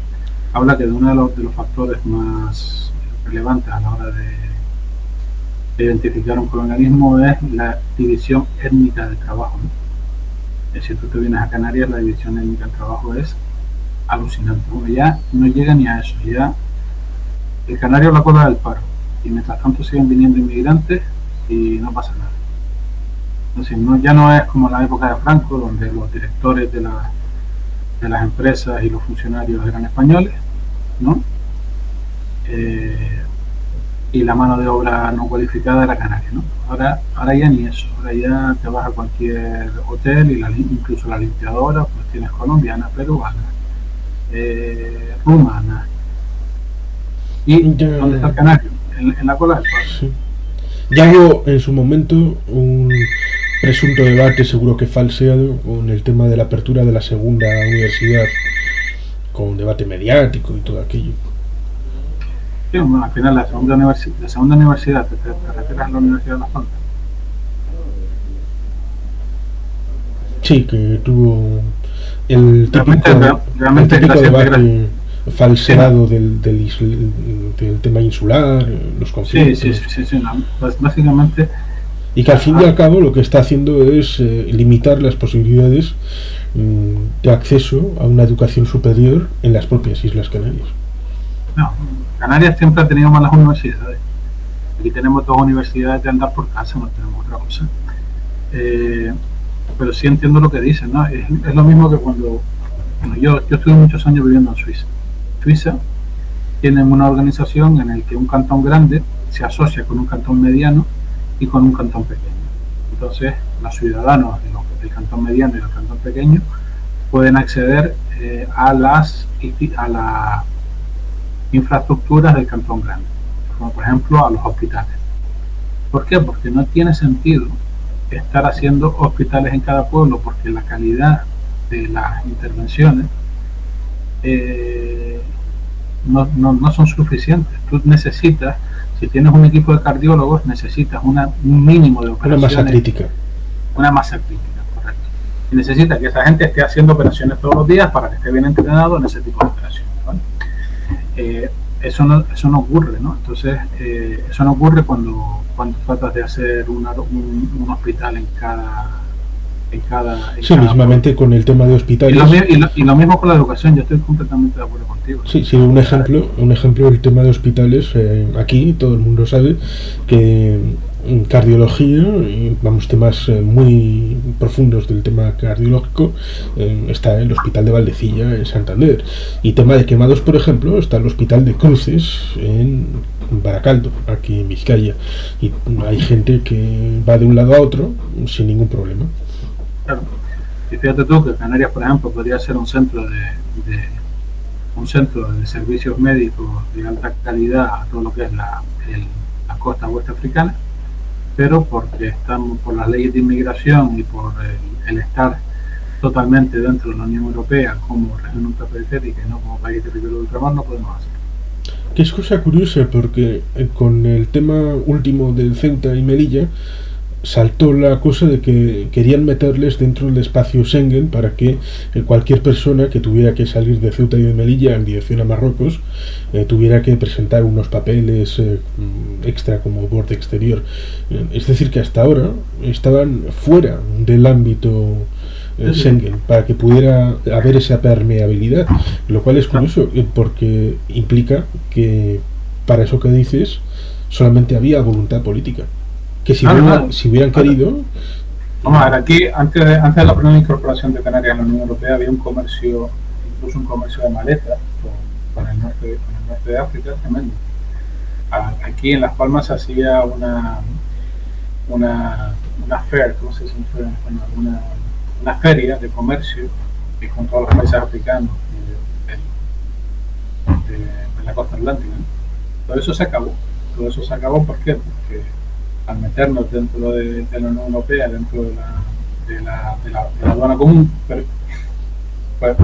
habla que de uno de los factores más relevantes a la hora de identificar un colonialismo es la división étnica del trabajo, ¿no? Si tú te vienes a Canarias, la división étnica del trabajo es alucinante. Bueno, ya no llega ni a eso. Ya el canario es la cola del paro. Y mientras tanto siguen viniendo inmigrantes y no pasa nada. Entonces ya no es como la época de Franco, donde los directores de las empresas y los funcionarios eran españoles, ¿no? Y la mano de obra no cualificada era canaria, ¿no? Ahora ya ni eso. Ahora ya te vas a cualquier hotel y incluso la limpiadora, pues tienes colombiana, peruana, rumana. ¿Y dónde está el canario? En la cola del paro. Sí. Ya hubo en su momento un presunto debate, seguro que falseado, con el tema de la apertura de la segunda universidad, con debate mediático y todo aquello. Sí, bueno, al final la segunda universidad, ¿te refieres a la Universidad de Las Palmas? Sí, que tuvo el típico debate falseado del tema insular, los conflictos. Sí, no, pues básicamente. Y que al fin y al cabo lo que está haciendo es limitar las posibilidades de acceso a una educación superior en las propias Islas Canarias. No, Canarias siempre ha tenido malas universidades. Aquí tenemos 2 universidades de andar por casa, no tenemos otra cosa. Pero sí entiendo lo que dicen, ¿no? Es lo mismo que cuando yo estuve muchos años viviendo en Suiza. Suiza tienen una organización en la que un cantón grande se asocia con un cantón mediano y con un cantón pequeño. Entonces, los ciudadanos del cantón mediano y del cantón pequeño pueden acceder a las infraestructuras del cantón grande, como por ejemplo a los hospitales. ¿Por qué? Porque no tiene sentido estar haciendo hospitales en cada pueblo, porque la calidad de las intervenciones no son suficientes. Tú necesitas, si tienes un equipo de cardiólogos, necesitas un mínimo de operaciones. Una masa crítica, correcto. Y necesitas que esa gente esté haciendo operaciones todos los días para que esté bien entrenado en ese tipo de operaciones, ¿vale? Eso no ocurre, ¿no? Entonces, eso no ocurre cuando tratas de hacer un hospital en cada mismamente con el tema de hospitales. Y lo mismo con la educación, yo estoy completamente de acuerdo contigo. Sí, un ejemplo del tema de hospitales, aquí todo el mundo sabe que en cardiología, temas muy profundos del tema cardiológico, está el Hospital de Valdecilla en Santander. Y tema de quemados, por ejemplo, está el Hospital de Cruces en Baracaldo, aquí en Vizcaya. Y hay gente que va de un lado a otro sin ningún problema. Claro. Y fíjate tú que Canarias, por ejemplo, podría ser un centro de servicios médicos de alta calidad a todo lo que es la costa oeste africana, pero porque estamos por las leyes de inmigración y por el estar totalmente dentro de la Unión Europea como región ultraperiférica y no como país territorial de ultramar, no podemos hacer. Que es cosa curiosa, porque con el tema último del Ceuta y Melilla saltó la cosa de que querían meterles dentro del espacio Schengen para que cualquier persona que tuviera que salir de Ceuta y de Melilla en dirección a Marruecos tuviera que presentar unos papeles extra como borde exterior. Es decir, que hasta ahora estaban fuera del ámbito Schengen para que pudiera haber esa permeabilidad, lo cual es curioso porque implica que para eso que dices solamente había voluntad política. Que si hubieran querido. Vamos a ver, aquí antes de la primera incorporación de Canarias en la Unión Europea había incluso un comercio de maletas con el norte de África tremendo. Aquí en Las Palmas se hacía una fair, ¿cómo se dice en español? Una feria de comercio con todos los países africanos de la costa atlántica, ¿no? Todo eso se acabó. ¿Por qué? Porque al meternos dentro de la Unión Europea, dentro de la aduana común, pues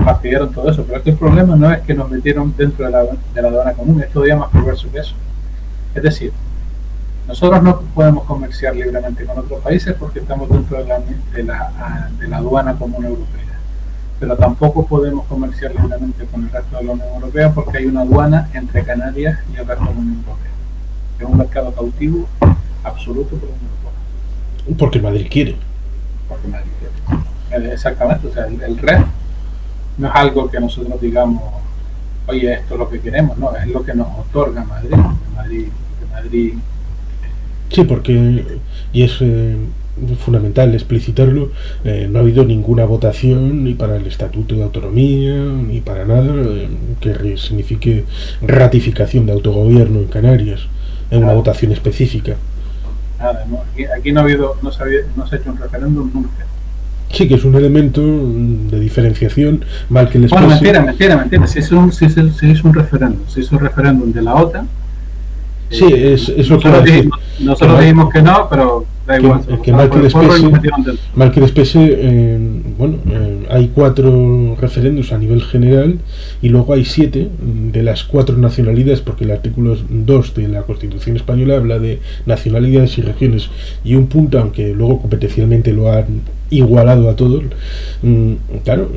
fastidiaron todo eso. Pero el problema no es que nos metieron dentro de la aduana común, es todavía más perverso que eso. Es decir, nosotros no podemos comerciar libremente con otros países porque estamos dentro de la aduana común europea. Pero tampoco podemos comerciar libremente con el resto de la Unión Europea porque hay una aduana entre Canarias y el resto de la Unión Europea. Es un mercado cautivo absoluto por la Unión Europea. Porque Madrid quiere. Exactamente, o sea, el red no es algo que nosotros digamos, oye, esto es lo que queremos, no, es lo que nos otorga Madrid. Madrid Sí, porque, y es fundamental explicitarlo, no ha habido ninguna votación ni para el Estatuto de Autonomía, ni para nada que signifique ratificación de autogobierno en Canarias, en una votación específica. Nada, no, aquí no ha habido, no se ha hecho un referéndum nunca. Sí, que es un elemento de diferenciación, mal que les bueno, pase. Mentira. Se hizo un referéndum de la OTAN. Sí, es lo que nosotros dijimos que no, pero da igual. Que mal que les pese, bueno, hay 4 referéndums a nivel general y luego hay 7 de las 4 nacionalidades, porque el artículo 2 de la Constitución española habla de nacionalidades y regiones, y un punto, aunque luego competencialmente lo han igualado a todos, claro,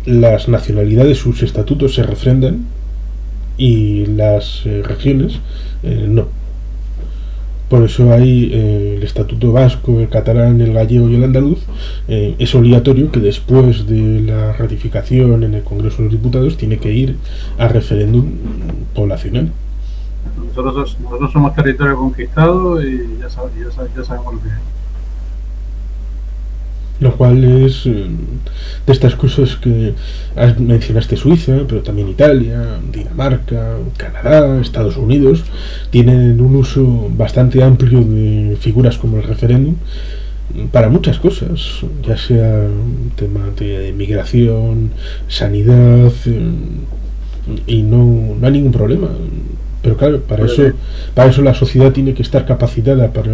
las nacionalidades, sus estatutos se refrendan y las regiones no. Por eso hay el estatuto vasco, el catalán, el gallego y el andaluz. Es obligatorio que después de la ratificación en el Congreso de los Diputados tiene que ir a referéndum poblacional. Nosotros somos territorio conquistado y ya sabemos lo que es. Lo cual es de estas cosas que mencionaste: Suiza, pero también Italia, Dinamarca, Canadá, Estados Unidos, tienen un uso bastante amplio de figuras como el referéndum para muchas cosas, ya sea tema de migración, sanidad, y no hay ningún problema. Pero claro, para eso la sociedad tiene que estar capacitada para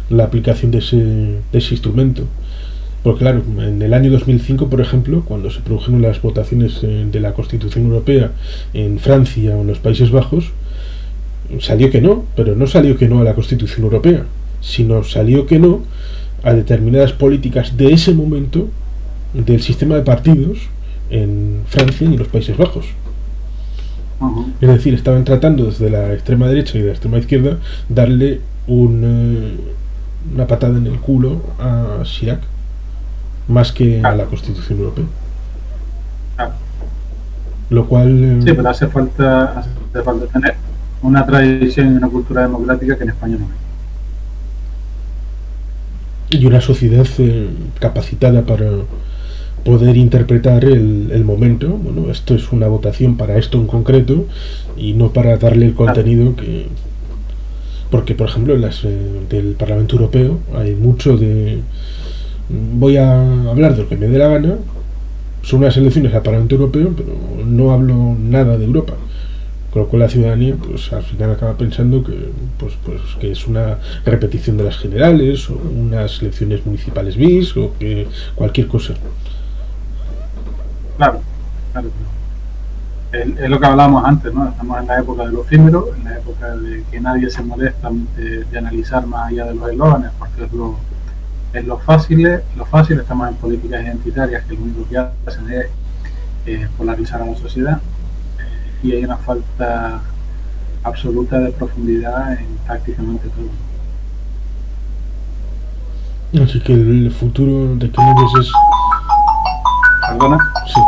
la aplicación de ese instrumento. Porque claro, en el año 2005, por ejemplo, cuando se produjeron las votaciones de la Constitución Europea en Francia o en los Países Bajos, salió que no, pero no salió que no a la Constitución Europea, sino salió que no a determinadas políticas de ese momento del sistema de partidos en Francia y en los Países Bajos. Es decir, estaban tratando desde la extrema derecha y de la extrema izquierda darle una patada en el culo a Chirac, más que a la Constitución Europea. Lo cual sí, pero hace falta tener una tradición y una cultura democrática que en España no hay. Y una sociedad capacitada para poder interpretar el momento. Bueno, esto es una votación para esto en concreto y no para darle el contenido que... Porque, por ejemplo, en las del Parlamento Europeo hay mucho de... Voy a hablar de lo que me dé la gana. Son unas elecciones al Parlamento Europeo, pero no hablo nada de Europa. Con lo cual la ciudadanía, pues al final acaba pensando que pues que es una repetición de las generales, o unas elecciones municipales bis, o que cualquier cosa. Claro. Es lo que hablábamos antes, ¿no? Estamos en la época de lo efímero, en la época de que nadie se molesta de analizar más allá de los eslóganes, porque es lo fácil. Estamos en políticas identitarias que lo único que hacen es polarizar a la sociedad, y hay una falta absoluta de profundidad en prácticamente todo. Así que el futuro de Canarias es... ¿Perdona? Sí.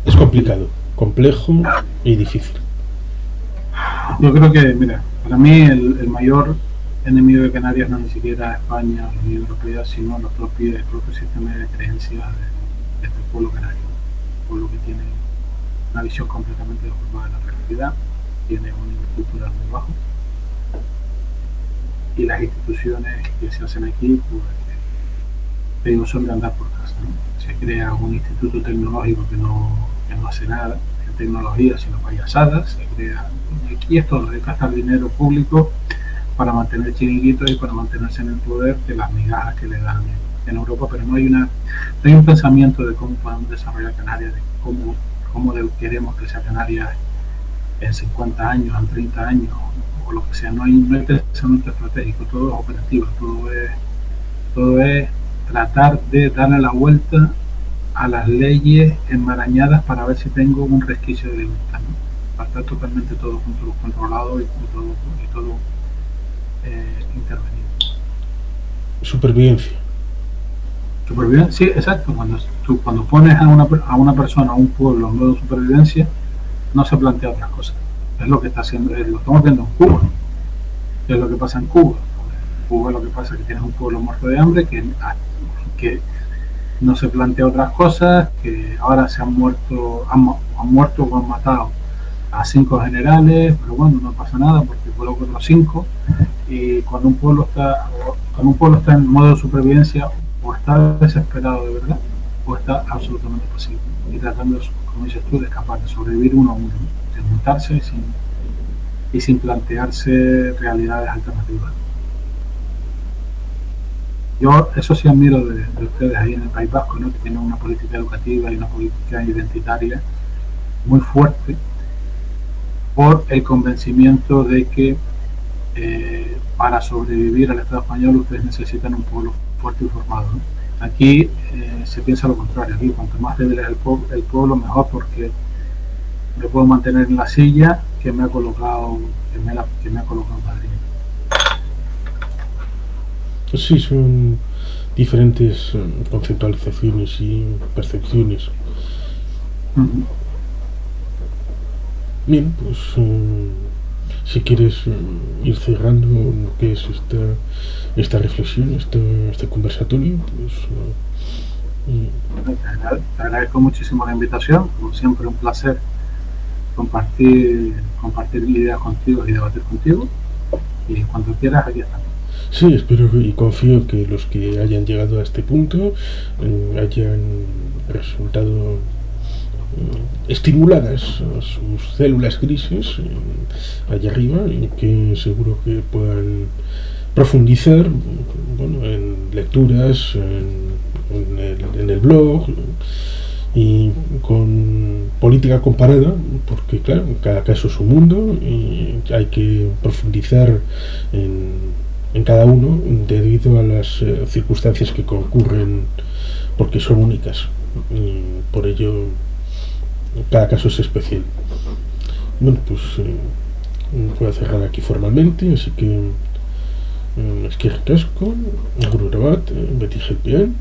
Es complicado, complejo y difícil. Yo creo que, mira, para mí el mayor enemigo de Canarias no es ni siquiera España o la Unión Europea, sino el propio sistema de creencias de este pueblo canario. Un pueblo que tiene una visión completamente deformada de la realidad, tiene un nivel cultural muy bajo, y las instituciones que se hacen aquí, pues, son de andar por casa, ¿no? Se crea un instituto tecnológico que no hace nada en tecnología, sino payasadas. Se crea, aquí es todo, de gastar dinero público para mantener chiringuitos y para mantenerse en el poder de las migajas que le dan en Europa, pero no hay un pensamiento de cómo podemos desarrollar Canarias, de cómo queremos que sea Canarias en 50 años, en 30 años, o lo que sea. No hay pensamiento estratégico, todo es operativo, todo es tratar de darle la vuelta a las leyes enmarañadas para ver si tengo un resquicio de libertad, ¿no? Para estar totalmente todo controlado y todo intervenir. Supervivencia. Sí, exacto. Cuando pones a una persona, a un pueblo en modo de supervivencia, no se plantea otras cosas. Es lo que está haciendo, lo estamos viendo en Cuba. Es lo que pasa en Cuba. En Cuba lo que pasa es que tienes un pueblo muerto de hambre que no se plantea otras cosas, que ahora se han muerto o han matado a 5 generales, pero bueno, no pasa nada porque coloco otros 5. Y cuando un pueblo está en modo de supervivencia, o está desesperado de verdad, o está absolutamente pasivo y tratando, como dices tú, de escapar, de sobrevivir uno a uno, de juntarse y sin plantearse realidades alternativas. Yo eso sí admiro de ustedes ahí en el País Vasco, ¿no? Que tienen una política educativa y una política identitaria muy fuerte, por el convencimiento de que para sobrevivir al Estado español ustedes necesitan un pueblo fuerte y formado, ¿no? Aquí se piensa lo contrario. Aquí cuanto más débil es el pueblo, mejor, porque me puedo mantener en la silla que me ha colocado Madrid. Sí, son diferentes conceptualizaciones y percepciones. Bien, pues si quieres ir cerrando lo que es esta reflexión, este conversatorio, pues te agradezco muchísimo la invitación, como siempre un placer compartir ideas contigo y debatir contigo, y cuando quieras aquí estamos. Sí, espero y confío que los que hayan llegado a este punto hayan resultado estimuladas sus células grises allá arriba, y que seguro que puedan profundizar, bueno, en lecturas, en el blog, y con política comparada, porque claro, cada caso es un mundo y hay que profundizar en cada uno debido a las circunstancias que concurren, porque son únicas, y por ello cada caso es especial. Bueno, pues voy a cerrar aquí formalmente, así que eskerrik asko, agur bat, beti jepean.